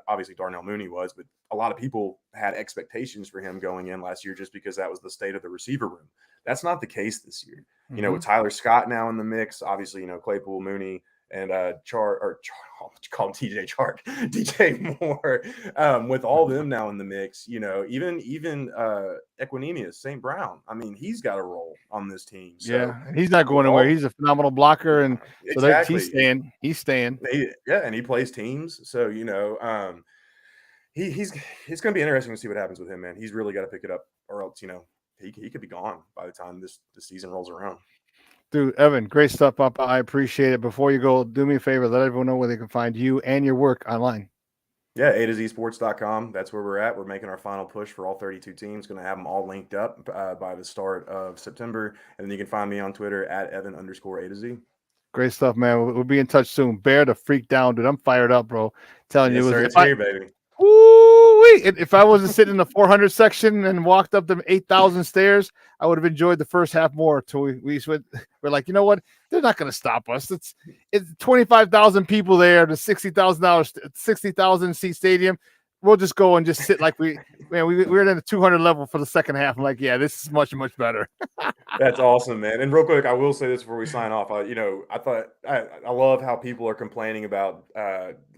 Obviously Darnell Mooney was, but a lot of people had expectations for him going in last year just because that was the state of the receiver room. That's not the case this year. With Tyler Scott now in the mix, obviously, Claypool, Mooney, and call him TJ Chark, DJ Moore, with all of them now in the mix, even Equinemius, St. Brown. I mean, he's got a role on this team. So yeah, he's not going anywhere. He's a phenomenal blocker, and exactly. He's staying. And he plays teams. So it's going to be interesting to see what happens with him, man. He's really got to pick it up, or else he could be gone by the time this season rolls around. Dude, Evan, great stuff, Papa. I appreciate it. Before you go, do me a favor. Let everyone know where they can find you and your work online. Yeah, A2Zsports.com. That's where we're at. We're making our final push for all 32 teams. Going to have them all linked up by the start of September. And then you can find me on Twitter at Evan_A2Z. Great stuff, man. We'll be in touch soon. Bear the freak down, dude. I'm fired up, bro. Telling you, it's here, baby. Woo-wee. If I wasn't sitting in the 400 section and walked up the 8,000 stairs, I would have enjoyed the first half more. Till we're like, you know what? They're not going to stop us. It's 25,000 people there. The $60,000 seat stadium. We'll just go and just sit like we're in the 200 level for the second half. I'm like, yeah, this is much, much better. That's awesome, man. And real quick, I will say this before we sign off. I love how people are complaining about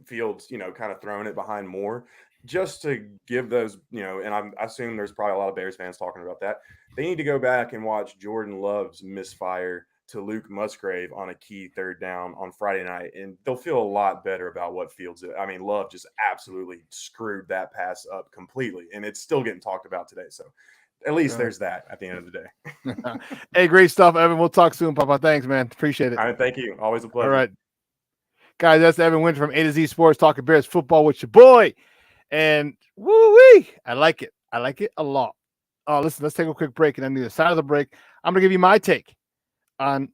Fields, kind of throwing it behind Moore, just to give those, and I assume there's probably a lot of Bears fans talking about that. They need to go back and watch Jordan Love's misfire to Luke Musgrave on a key third down on Friday night, and they'll feel a lot better about what Fields did. I mean, Love just absolutely screwed that pass up completely, and it's still getting talked about today. So at least there's that at the end of the day. Hey, great stuff, Evan. We'll talk soon, Papa. Thanks, man. Appreciate it. All right, thank you. Always a pleasure. All right. Guys, that's Evan Winter from A to Z Sports, talking Bears football with your boy. And woo-wee, I like it. I like it a lot. Listen, let's take a quick break, and on the other side of the break, I'm going to give you my take on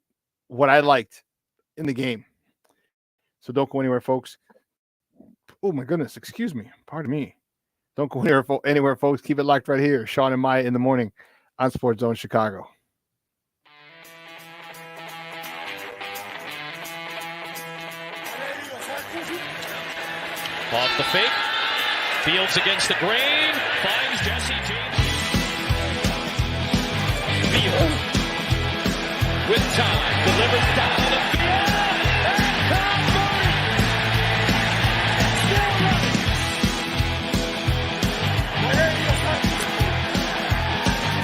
what I liked in the game. So don't go anywhere, folks. Oh, my goodness. Excuse me. Pardon me. Don't go anywhere, folks. Keep it locked right here. Shawn and Maya in the morning on Sports Zone Chicago. Off the fake. Fields against the grain. Finds Jesse James. Field. With time. Delivers down the field. And Converted. Still running.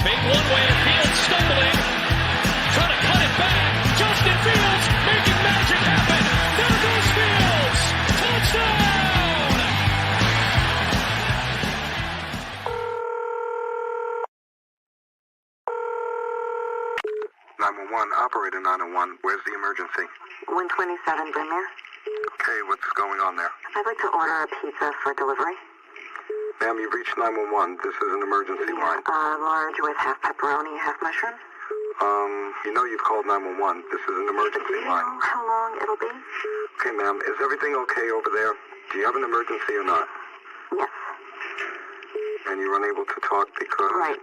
Made one way to Fields stumbling. Trying to cut it back. Justin Fields making magic happen. There goes Fields. Touchdown. 911, operator 901. Where's the emergency? 127 Brymere. Okay, what's going on there? I'd like to order a pizza for delivery. Ma'am, you've reached 911. This is an emergency line. Large with half pepperoni, half mushroom. You've called 911. This is an emergency line. Do you know how long it'll be? Okay, ma'am, is everything okay over there? Do you have an emergency or not? Yes. And you're unable to talk because... Right.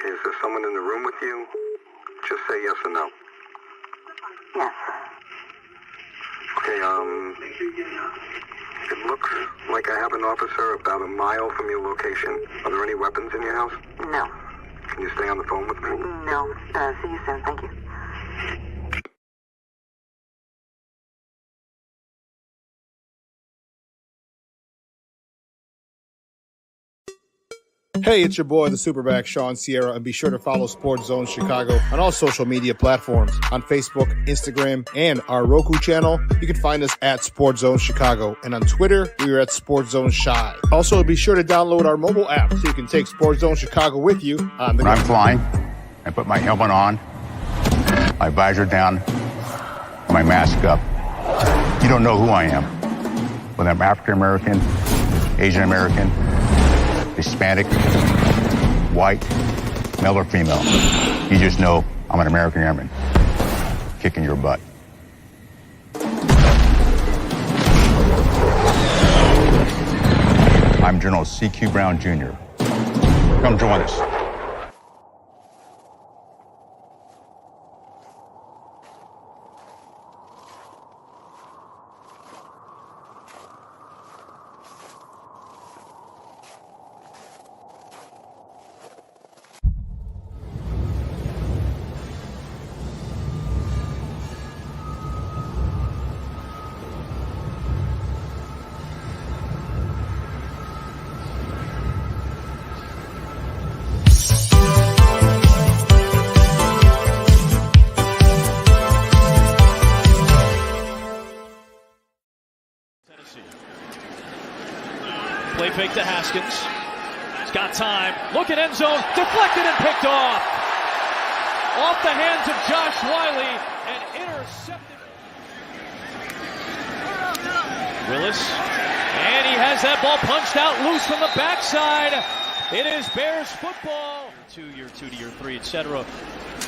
Is there someone in the room with you? Just say yes or no. Yes. Okay, it looks like I have an officer about a mile from your location. Are there any weapons in your house? No. Can you stay on the phone with me? No. See you soon. Thank you. Hey, it's your boy, the SuperBack, Shawn Sierra, and be sure to follow Sports Zone Chicago on all social media platforms. On Facebook, Instagram, and our Roku channel, you can find us at Sports Zone Chicago. And on Twitter, we are at Sports Zone Shy. Also, be sure to download our mobile app so you can take Sports Zone Chicago with you on the go. When I'm flying, I put my helmet on, my visor down, my mask up. You don't know who I am. Whether I'm African American, Asian American, Hispanic, white, male or female. You just know I'm an American airman kicking your butt. I'm General C.Q. Brown Jr. Come join us. Play fake to Haskins. He's got time. Look at end zone. Deflected and picked off. Off the hands of Josh Wiley and intercepted. Willis. And he has that ball punched out loose from the backside. It is Bears football. Year 2 to year 3, etc.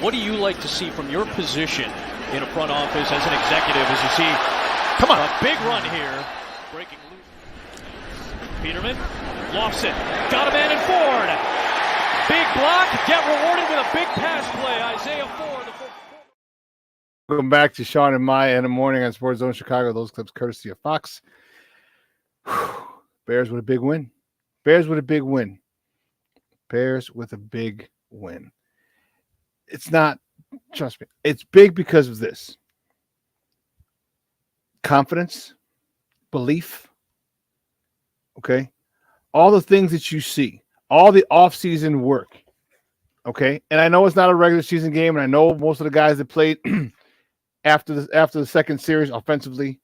What do you like to see from your position in a front office as an executive as you see a big run here? Breaking loose. Peterman lofts it. Got a man in Ford. Big block. Get rewarded with a big pass play. Isaiah Ford. Welcome back to Shawn and Maya in the morning on Sports Zone Chicago. Those clips courtesy of Fox. Bears with a big win. Bears with a big win. Bears with a big win. It's not, trust me, it's big because of this. Confidence, belief, okay? All the things that you see, all the offseason work, okay? And I know it's not a regular season game, and I know most of the guys that played after the second series offensively,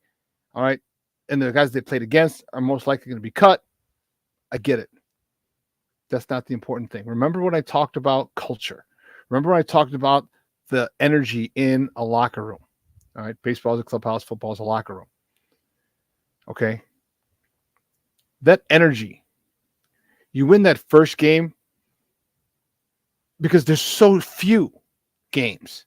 all right, and the guys they played against are most likely going to be cut. I get it. That's not the important thing. Remember when I talked about culture? Remember when I talked about the energy in a locker room? All right, baseball is a clubhouse, football is a locker room. Okay? That energy, you win that first game because there's so few games.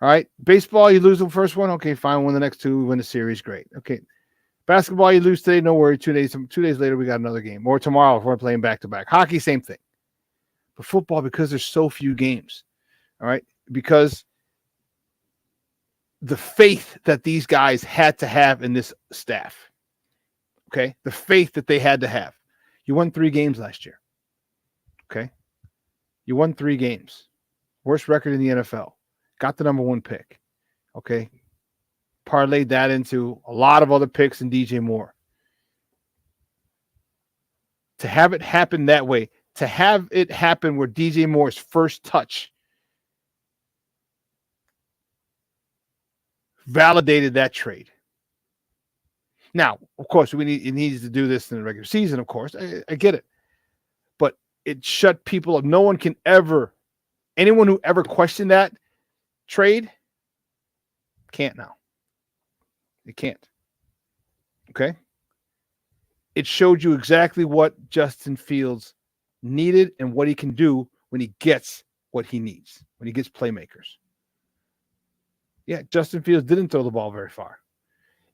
All right? Baseball, you lose the first one. Okay, fine. Win the next two. We win the series. Great. Okay. Basketball, you lose today. No worry. 2 days later, we got another game. Or tomorrow, if we're playing back-to-back. Hockey, same thing. But football, because there's so few games. All right? Because the faith that these guys had to have in this staff. Okay? The faith that they had to have. You won 3 games last year. Okay? You won 3 games. Worst record in the NFL. Got the number 1 pick. Okay? Parlayed that into a lot of other picks and DJ Moore. To have it happen that way, to have it happen where DJ Moore's first touch validated that trade. Now, of course, it needs to do this in the regular season, of course. I get it. But it shut people up. No one can ever, anyone who ever questioned that trade can't now. It can't. Okay? It showed you exactly what Justin Fields needed and what he can do when he gets what he needs, when he gets playmakers. Yeah, Justin Fields didn't throw the ball very far.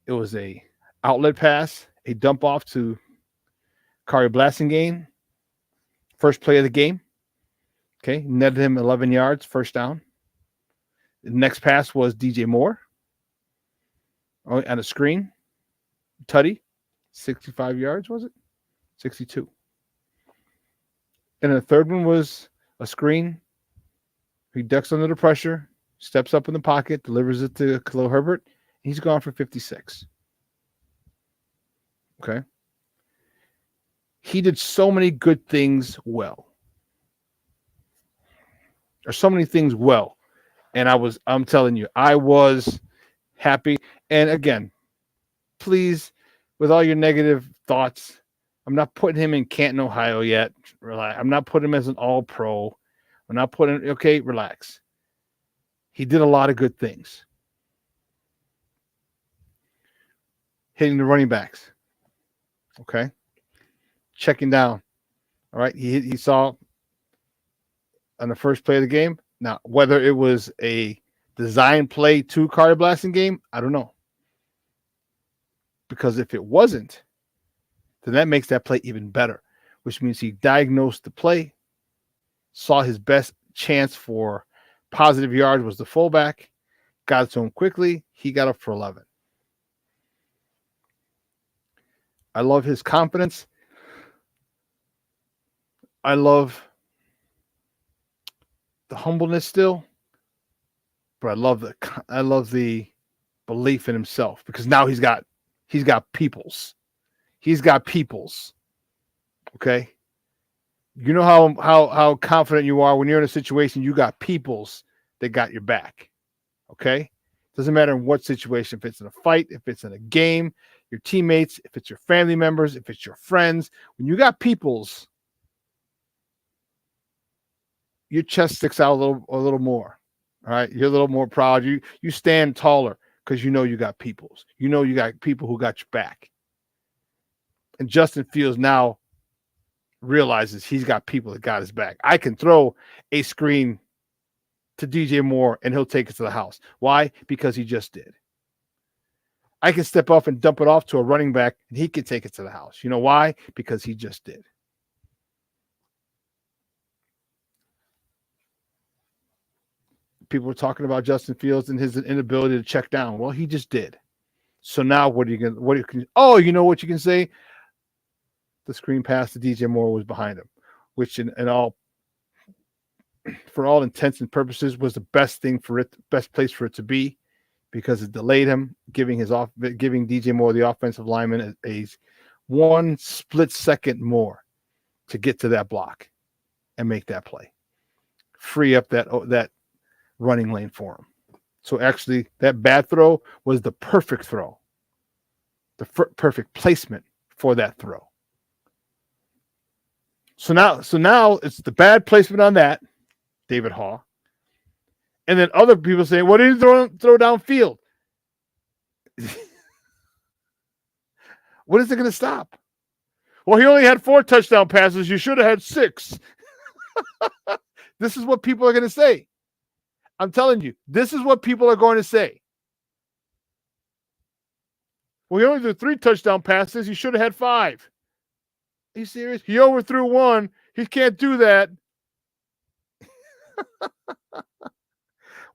It was a outlet pass, a dump off to Kari Blasingame, first play of the game. Okay, netted him 11 yards, first down. The next pass was DJ Moore. On a screen, Tutty, 65 yards, was it? 62. And the third one was a screen. He ducks under the pressure, steps up in the pocket, delivers it to Khalil Herbert. And he's gone for 56. Okay. He did so many good things well. There's so many things well. And I'm telling you, I was happy. And again, please, with all your negative thoughts, I'm not putting him in Canton, Ohio yet. Relax. I'm not putting him as an all-pro. I'm not putting, okay, relax. He did a lot of good things. Hitting the running backs. Okay. Checking down. All right. He saw on the first play of the game. Now, whether it was a design play to card blasting game, I don't know. Because if it wasn't, then that makes that play even better, which means he diagnosed the play, saw his best chance for positive yards was the fullback, got it to him quickly. He got up for 11. I love his confidence. I love the humbleness still, but I love the belief in himself because now he's got peoples. He's got peoples. Okay. You know how confident you are when you're in a situation, you got peoples that got your back. Okay. Doesn't matter in what situation, if it's in a fight, if it's in a game, your teammates, if it's your family members, if it's your friends, when you got peoples, your chest sticks out a little more. All right. You're a little more proud. You stand taller because you know you got peoples. You know you got people who got your back. And Justin Fields now realizes he's got people that got his back. I can throw a screen to DJ Moore and he'll take it to the house. Why? Because he just did. I can step off and dump it off to a running back and he can take it to the house. You know why? Because he just did. People were talking about Justin Fields and his inability to check down. Well, he just did. So now what you know what you can say? The screen pass to DJ Moore was behind him, which for all intents and purposes was the best place for it to be because it delayed him, giving DJ Moore, the offensive lineman, a 1 split second more to get to that block and make that play. Free up that running lane for him. So actually that bad throw was the perfect throw. The perfect placement for that throw. So now it's the bad placement on that, David Haw. And then other people say, well, didn't throw downfield. What is it going to stop? Well, he only had 4 touchdown passes. You should have had 6. This is what people are going to say. I'm telling you, this is what people are going to say. Well, he only threw 3 touchdown passes. He should have had 5. Are you serious? He overthrew 1. He can't do that.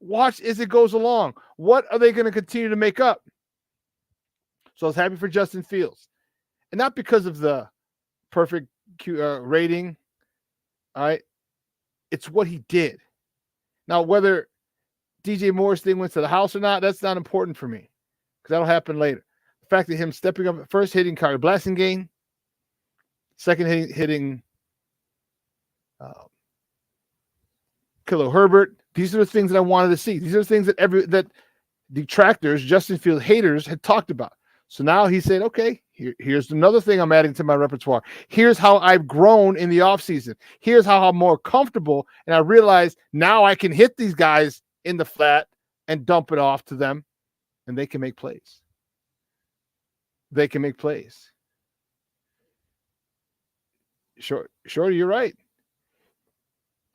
Watch as it goes along. What are they going to continue to make up? So I was happy for Justin Fields. And not because of the perfect rating. All right. It's what he did. Now, whether DJ Moore's thing went to the house or not, that's not important for me because that'll happen later. The fact that him stepping up at first, hitting Kyrie Blasingame, second hitting Kilo Herbert. These are the things that I wanted to see. These are the things that detractors, Justin Fields haters had talked about. So now he said, okay, here's another thing I'm adding to my repertoire. Here's how I've grown in the offseason. Here's how I'm more comfortable. And I realize now I can hit these guys in the flat and dump it off to them, and they can make plays. They can make plays. Shorty, you're right.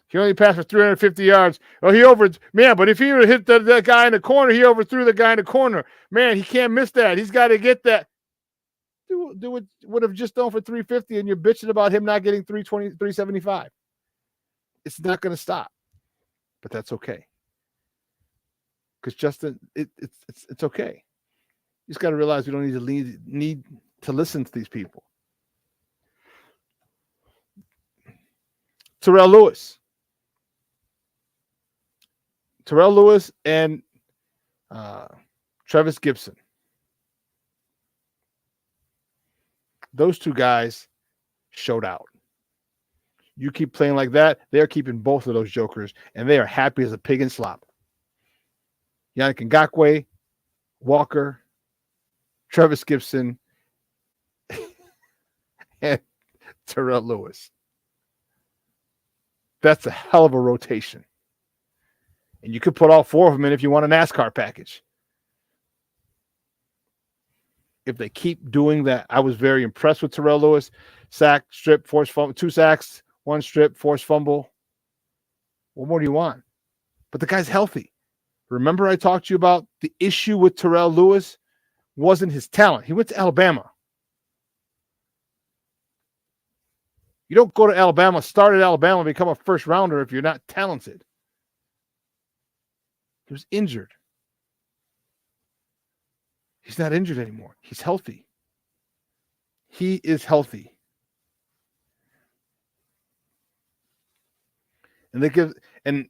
He only passed for 350 yards. Oh, but if he would have hit that guy in the corner, he overthrew the guy in the corner. Man, he can't miss that. He's got to get that. Do it would have just done for 350, and you're bitching about him not getting 320, 375. It's not going to stop, but that's okay. Because Justin, it's okay. You just got to realize we don't need to listen to these people. Terrell Lewis and Travis Gibson. Those 2 guys showed out. You keep playing like that, they're keeping both of those jokers, and they are happy as a pig in slop. Yannick Ngakoue, Walker, Travis Gibson, and Terrell Lewis. That's a hell of a rotation. And you could put all 4 of them in if you want a NASCAR package. If they keep doing that, I was very impressed with Terrell Lewis. Sack, strip, forced fumble, 2 sacks, 1 strip, forced fumble. What more do you want? But the guy's healthy. Remember I talked to you about the issue with Terrell Lewis wasn't his talent. He went to Alabama. You don't go to Alabama, start at Alabama, and become a first rounder if you're not talented. He was injured. He's not injured anymore. He's healthy. He is healthy. And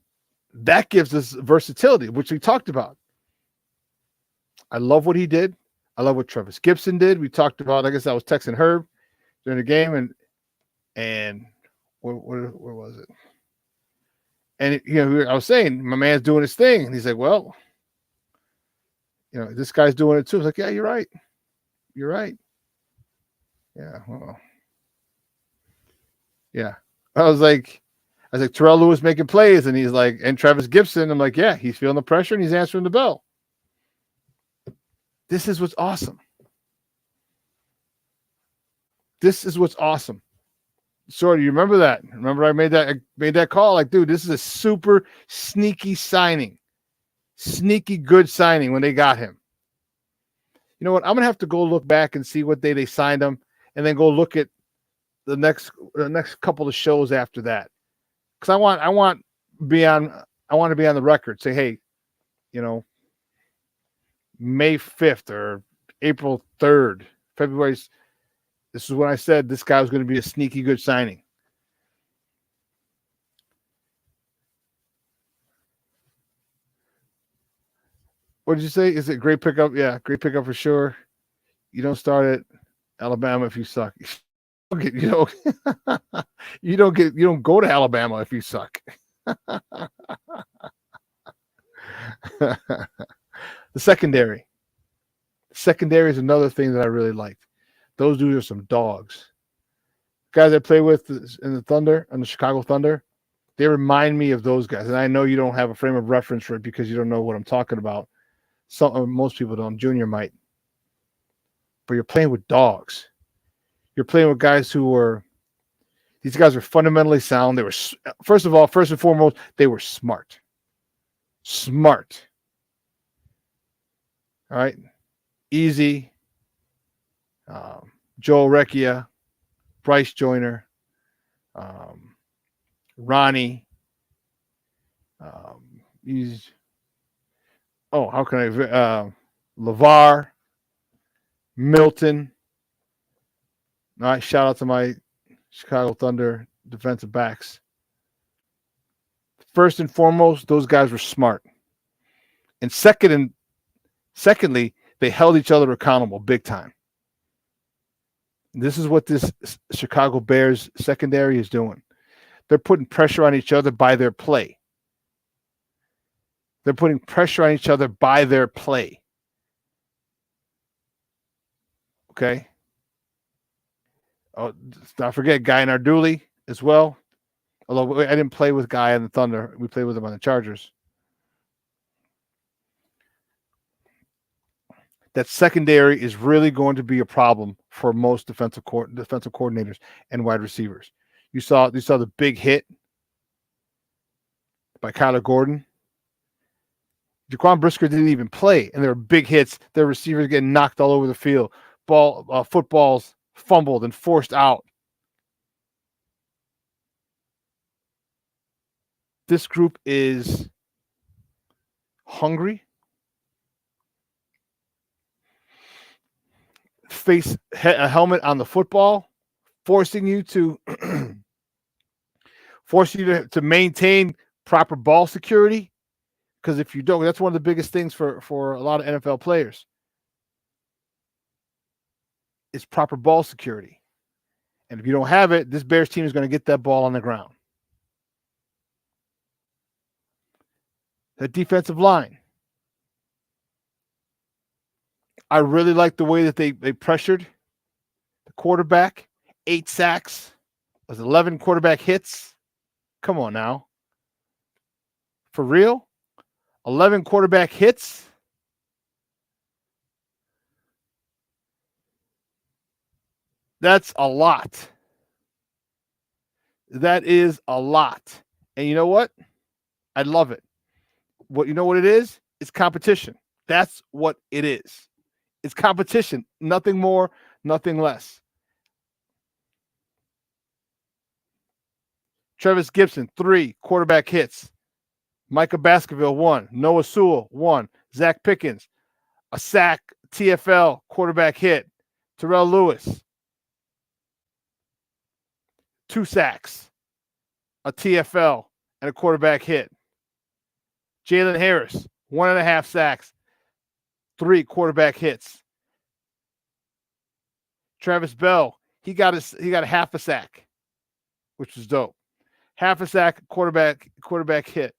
that gives us versatility, which we talked about. I love what he did. I love what Travis Gibson did. We talked about, I guess I was texting Herb during the game, and where was it? And I was saying, my man's doing his thing, and he's like, well, this guy's doing it too. I was like, yeah, you're right. You're right. Yeah. Well, yeah. I was like, Terrell Lewis making plays, and he's like, and Travis Gibson. I'm like, yeah, he's feeling the pressure and he's answering the bell. This is what's awesome. This is what's awesome. So do you remember that? Remember I made that call? Like, dude, this is a super sneaky signing. Sneaky good signing when they got him. You know what? I'm gonna have to go look back and see what day they signed him, and then go look at the next couple of shows after that. Because I want to be on the record. Say, hey, May 5th or April 3rd, February's. This is when I said this guy was going to be a sneaky good signing. What did you say? Is it great pickup? Yeah, great pickup for sure. You don't start at Alabama if you suck. You don't go to Alabama if you suck. The secondary. Secondary is another thing that I really liked. Those dudes are some dogs. Guys I play with in the Thunder, on the Chicago Thunder, they remind me of those guys. And I know you don't have a frame of reference for it because you don't know what I'm talking about. Most people don't. Junior might. But you're playing with dogs. You're playing with guys these guys are fundamentally sound. They were, first and foremost, they were smart. Smart. All right. Easy. Joe Recchia, Bryce Joyner, Ronnie. How can I? LeVar, Milton. All right, shout out to my Chicago Thunder defensive backs. First and foremost, those guys were smart. And secondly, they held each other accountable big time. This is what this Chicago Bears secondary is doing. They're putting pressure on each other by their play. They're putting pressure on each other by their play. Okay? Oh, don't forget Guy Narduli as well. Although I didn't play with Guy on the Thunder. We played with him on the Chargers. That secondary is really going to be a problem for most defensive coordinators and wide receivers. You saw the big hit by Kyler Gordon. Jaquan Brisker didn't even play, and there were big hits. Their receivers getting knocked all over the field. Footballs fumbled and forced out. This group is hungry. Face a helmet on the football, forcing you to maintain proper ball security. Because if you don't, that's one of the biggest things for a lot of NFL players. Is proper ball security. And if you don't have it, this Bears team is going to get that ball on the ground. The defensive line. I really like the way that they pressured the quarterback. 8 sacks. It was 11 quarterback hits. Come on now. For real? 11 quarterback hits? That's a lot. That is a lot. And you know what? I love it. You know what it is? It's competition. That's what it is. It's competition. Nothing more, nothing less. Travis Gibson, 3 quarterback hits. Micah Baskerville, 1. Noah Sewell, 1. Zach Pickens, a sack, TFL, quarterback hit. Terrell Lewis, 2 sacks, a TFL, and a quarterback hit. Jalen Harris, 1.5 sacks, 3 quarterback hits. Travis Bell, he got a half a sack, which was dope. Half a sack, quarterback hit.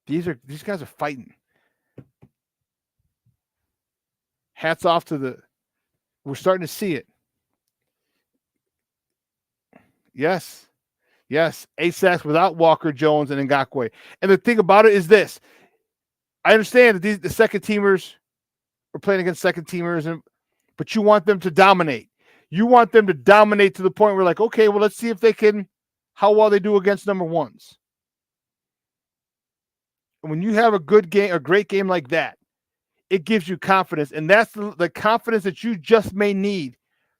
These guys are fighting. Hats off to we're starting to see it. Yes. 8 sacks without Walker, Jones, and Ngakoue. And the thing about it is this. I understand that the second teamers are playing against second teamers, but you want them to dominate. You want them to dominate to the point where, like, okay, well, let's see if they can, how well they do against number ones. And when you have a good game, a great game like that, it gives you confidence. And that's the confidence that you just may need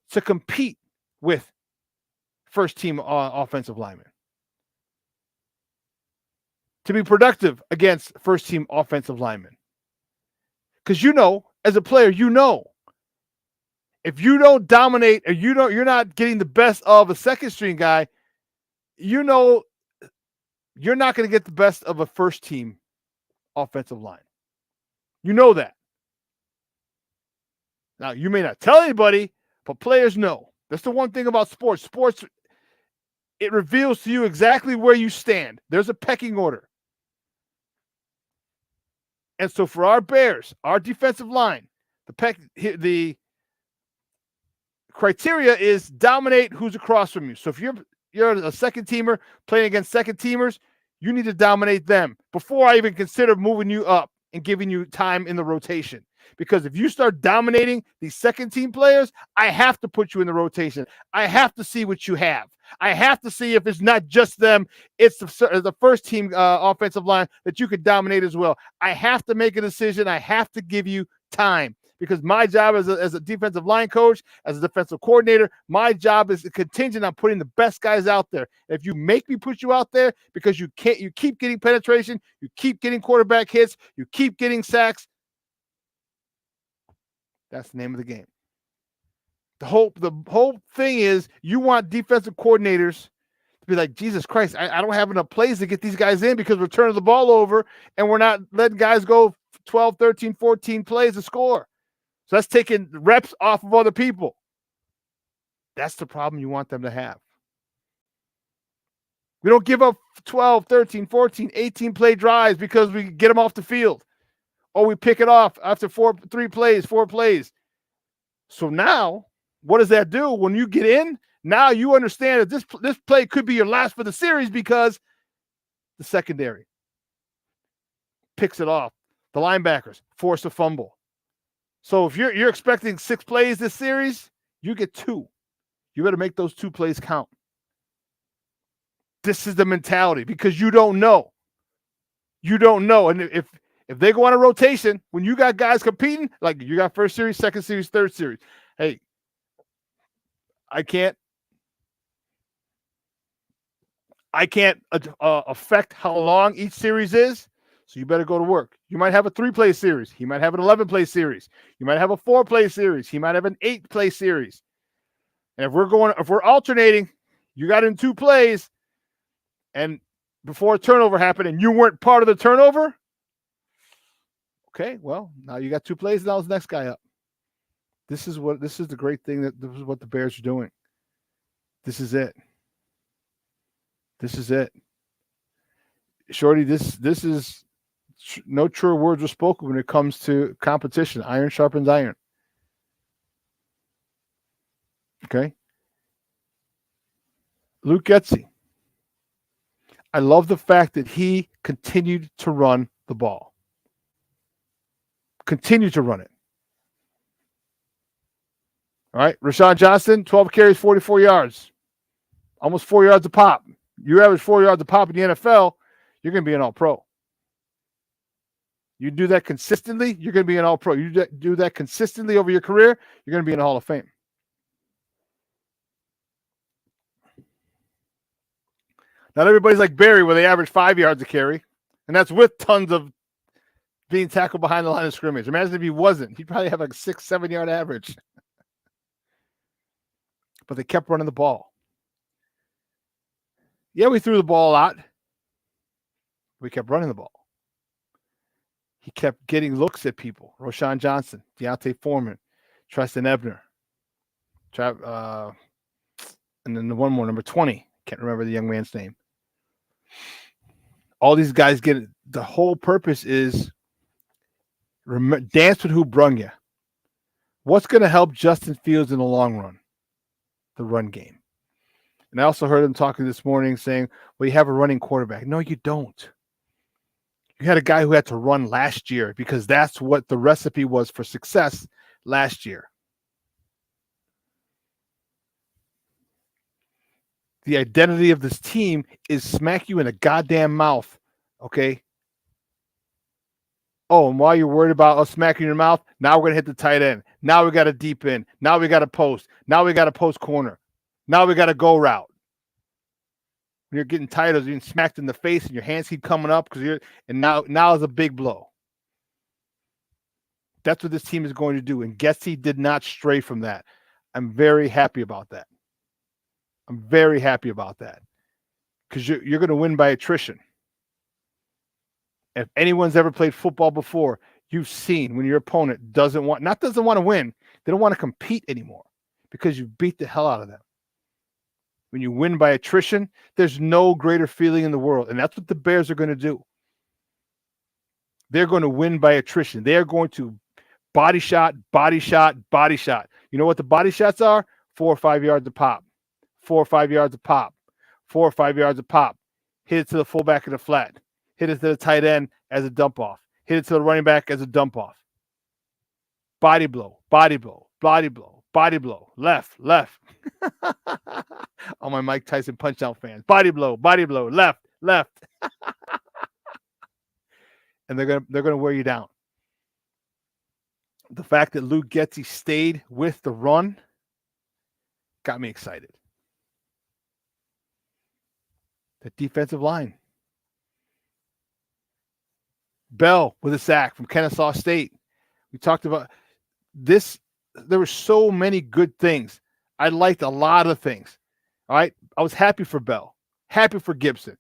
to compete with first team offensive linemen. To be productive against first team offensive linemen. Because as a player, if you don't dominate or you're not getting the best of a second string guy, you're not going to get the best of a first team offensive line. You know that. Now, you may not tell anybody, but players know. That's the one thing about sports. Sports, it reveals to you exactly where you stand. There's a pecking order. And so for our Bears, our defensive line, the criteria is dominate who's across from you. So if you're a second teamer playing against second teamers, you need to dominate them before I even consider moving you up and giving you time in the rotation. Because if you start dominating these second team players, I have to put you in the rotation. I have to see what you have. I have to see if it's not just them, it's the first team offensive line that you could dominate as well. I have to make a decision. I have to give you time. Because my job as a defensive line coach, as a defensive coordinator, my job is contingent on putting the best guys out there. If you make me put you out there because you keep getting penetration, you keep getting quarterback hits, you keep getting sacks, that's the name of the game. The whole thing is you want defensive coordinators to be like, Jesus Christ, I don't have enough plays to get these guys in because we're turning the ball over and we're not letting guys go 12, 13, 14 plays to score. So that's taking reps off of other people. That's the problem you want them to have. We don't give up 12, 13, 14, 18 play drives because we get them off the field. Or we pick it off after 4 plays. So now, what does that do? When you get in, now you understand that this play could be your last for the series because the secondary picks it off. The linebackers force a fumble. So if you're expecting 6 plays this series, you get 2. You better make those 2 plays count. This is the mentality because you don't know. You don't know. And if they go on a rotation, when you got guys competing, like you got first series, second series, third series, hey, I can't affect how long each series is. So you better go to work. You might have a 3-play series. He might have an 11-play series. You might have a 4-play series. He might have an 8-play series. And if we're alternating, you got in 2 plays, and before a turnover happened, and you weren't part of the turnover. Okay, well, now you got 2 plays, and now it's the next guy up. This is the great thing this is what the Bears are doing. This is it. This is it. Shorty, this is no truer words were spoken when it comes to competition. Iron sharpens iron. Okay. Luke Getsy. I love the fact that he continued to run the ball. Continued to run it. All right. Rashawn Johnson, 12 carries, 44 yards. Almost 4 yards a pop. You average 4 yards a pop in the NFL, you're going to be an all-pro. You do that consistently, you're going to be an all-pro. You do that consistently over your career, you're going to be in the Hall of Fame. Not everybody's like Barry where they average 5 yards a carry, and that's with tons of being tackled behind the line of scrimmage. Imagine if he wasn't. He'd probably have like 6-7 yard average. But they kept running the ball. Yeah, we threw the ball a lot. We kept running the ball. He kept getting looks at people. Rashawn Johnson, Deontay Foreman, Tristan Ebner. And then the one more, number 20. Can't remember the young man's name. All these guys get it. The whole purpose is dance with who brung you. What's going to help Justin Fields in the long run? The run game. And I also heard him talking this morning saying, well, you have a running quarterback. No, you don't. You had a guy who had to run last year because that's what the recipe was for success last year. The identity of this team is smack you in the goddamn mouth, okay? Oh, and while you're worried about us smacking your mouth, now we're going to hit the tight end. Now we got a deep end. Now we got a post. Now we got a post corner. Now we got a go route. When you're getting tired of being smacked in the face and your hands keep coming up now is a big blow. That's what this team is going to do. And Getsy did not stray from that. I'm very happy about that. I'm very happy about that. Because you're going to win by attrition. If anyone's ever played football before, you've seen when your opponent doesn't want to win, they don't want to compete anymore because you beat the hell out of them. When you win by attrition, there's no greater feeling in the world. And that's what the Bears are going to do. They're going to win by attrition. They are going to body shot, body shot, body shot. You know what the body shots are? 4 or 5 yards a pop. 4 or 5 yards a pop. 4 or 5 yards a pop. Hit it to the fullback of the flat. Hit it to the tight end as a dump off. Hit it to the running back as a dump off. Body blow, body blow, body blow, body blow. Left, left. All my Mike Tyson punch-out fans. Body blow, left, left. And they're gonna wear you down. The fact that Luke Getsy stayed with the run got me excited. The defensive line. Bell with a sack from Kennesaw State. We talked about this. There were so many good things. I liked a lot of things. All right. I was happy for Bell. Happy for Gibson.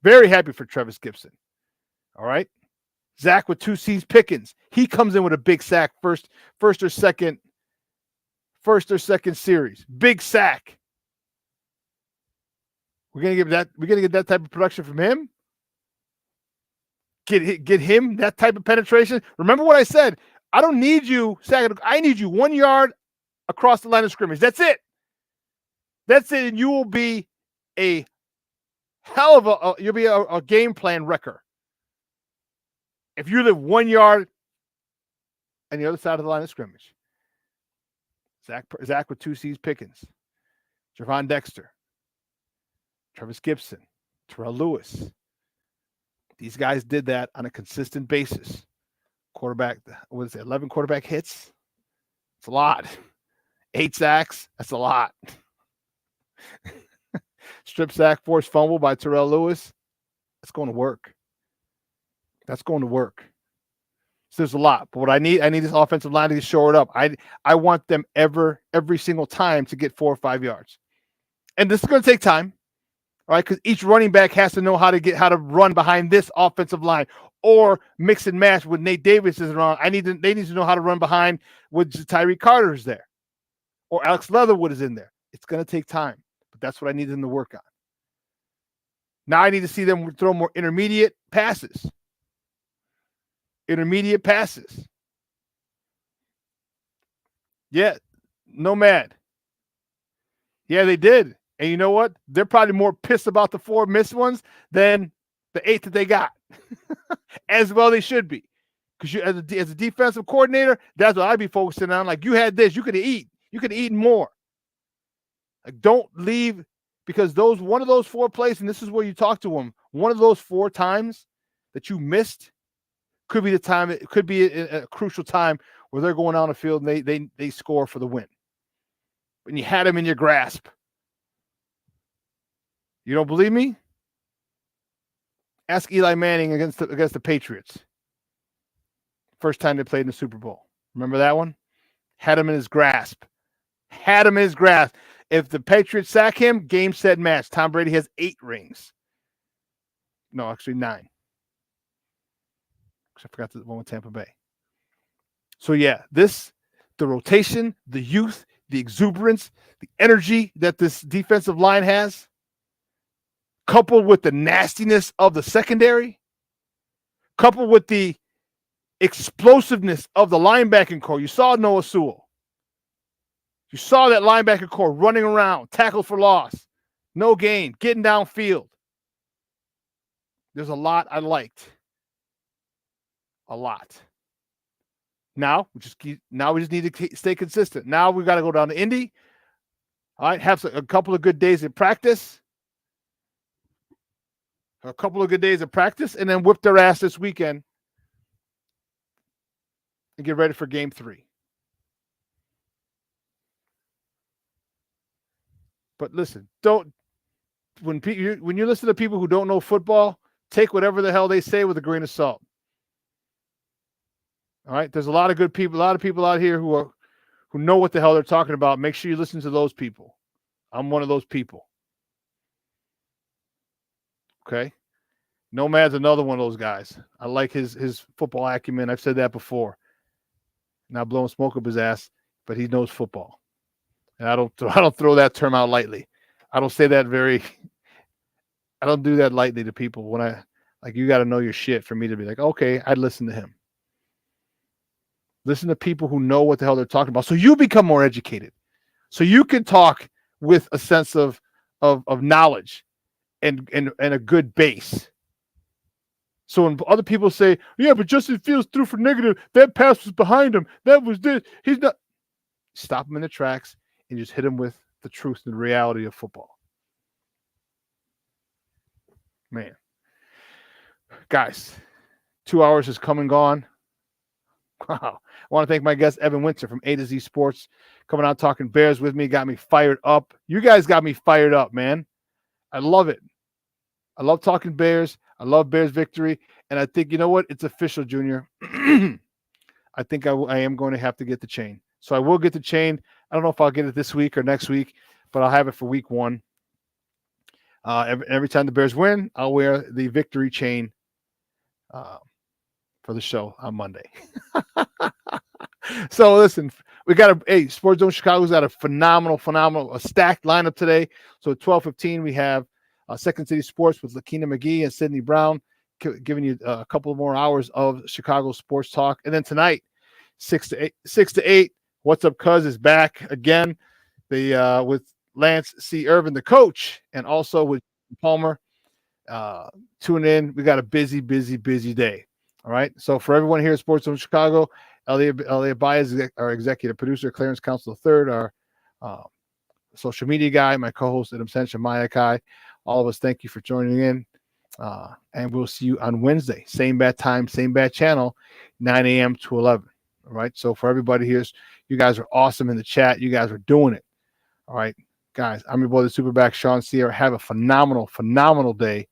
Very happy for Travis Gibson. All right. Zach with 2 C's Pickens. He comes in with a big sack first or second series. Big sack. We're gonna get that type of production from him. Get him that type of penetration. Remember what I said. I don't need you sacking. I need you 1 yard across the line of scrimmage. That's it. That's it. And you will be a hell of you'll be a game plan wrecker. If you live 1 yard on the other side of the line of scrimmage. Zach with 2 C's Pickens. Javon Dexter. Travis Gibson. Terrell Lewis. These guys did that on a consistent basis. Quarterback, 11 quarterback hits? It's a lot. 8 sacks? That's a lot. Strip sack, forced fumble by Terrell Lewis? That's going to work. That's going to work. So there's a lot. But what I need this offensive line to shore it up. I want them every single time to get 4 or 5 yards. And this is going to take time. All right, because each running back has to know how to run behind this offensive line. or mix and match when Nate Davis is around. They need to know how to run behind when Tyree Carter is there or Alex Leatherwood is in there. It's going to take time, but that's what I need them to work on. Now I need to see them throw more intermediate passes. Intermediate passes. Yeah, Nomad. Yeah, they did. And you know what? They're probably more pissed about the 4 missed ones than the 8 that they got. As well they should be. Because you, as a defensive coordinator, that's what I'd be focusing on. Like, you had this. You could have eaten. You could have eaten more. Like, don't leave, because one of those 4 plays, and this is where you talk to them, one of those 4 times that you missed could be the time. It could be a crucial time where they're going on the field and they score for the win. And you had them in your grasp. You don't believe me? Ask Eli Manning against the Patriots. First time they played in the Super Bowl. Remember that one? Had him in his grasp. Had him in his grasp. If the Patriots sack him, game, set, match. Tom Brady has 8 rings. No, actually 9. I forgot the one with Tampa Bay. So yeah, the rotation, the youth, the exuberance, the energy that this defensive line has, coupled with the nastiness of the secondary, coupled with the explosiveness of the linebacking core. You saw Noah Sewell. You saw that linebacker core running around, tackles for loss, no gain, getting downfield. There's a lot I liked. A lot. Now we just need to stay consistent. Now we've got to go down to Indy. All right, have a couple of good days of practice. And then whip their ass this weekend and get ready for game 3. But listen, when you listen to people who don't know football, take whatever the hell they say with a grain of salt. All right, there's a lot of good people, a lot of people out here who know what the hell they're talking about. Make sure you listen to those people. I'm one of those people. Okay, Nomad's another one of those guys. I like his football acumen. I've said that before. Not blowing smoke up his ass, but he knows football, and I don't throw that term out lightly. I don't say that I don't do that lightly to people. When you got to know your shit for me to be like, okay, I'd listen to him. Listen to people who know what the hell they're talking about, so you become more educated, so you can talk with a sense of knowledge and a good base. So when other people say, yeah, but Justin Fields threw for negative, that pass was behind him, that was this, he's not. Stop him in the tracks and just hit him with the truth and the reality of football. Man. Guys, 2 hours has come and gone. Wow. I want to thank my guest, Evan Winter from A to Z Sports, coming out talking Bears with me. Got me fired up. You guys got me fired up, man. I love it. I love talking Bears. I love Bears victory. And I think, you know what? It's official, Junior. I think I am going to have to get the chain. So I will get the chain. I don't know if I'll get it this week or next week, but I'll have it for week 1. Every time the Bears win, I'll wear the victory chain for the show on Monday. So listen, we got Sports Zone Chicago's got a phenomenal, a stacked lineup today. So at 12:15, we have Second City Sports with Lakina McGee and Sydney Brown, giving you a couple more hours of Chicago sports talk. And then tonight, 6 to 8, What's Up Cuz is back again. With Lance C. Irvin, the coach, and also with Palmer. Tune in. We got a busy day. All right. So for everyone here at Sports Zone Chicago, Elliot Baez, our executive producer, Clarence Council III, our social media guy, my co-host Adam Sench, and Maya Kai. All of us, thank you for joining in. And we'll see you on Wednesday. Same bad time, same bad channel, 9 a.m. to 11. All right. So for everybody here, you guys are awesome in the chat. You guys are doing it. All right, guys. I'm your boy, the SuperBack, Shawn Sierra. Have a phenomenal day.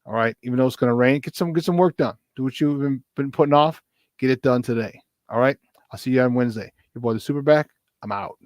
All right. Even though it's going to rain, get some work done. Do what you've been putting off. Get it done today. All right. I'll see you on Wednesday. Your boy, the SuperBack. I'm out.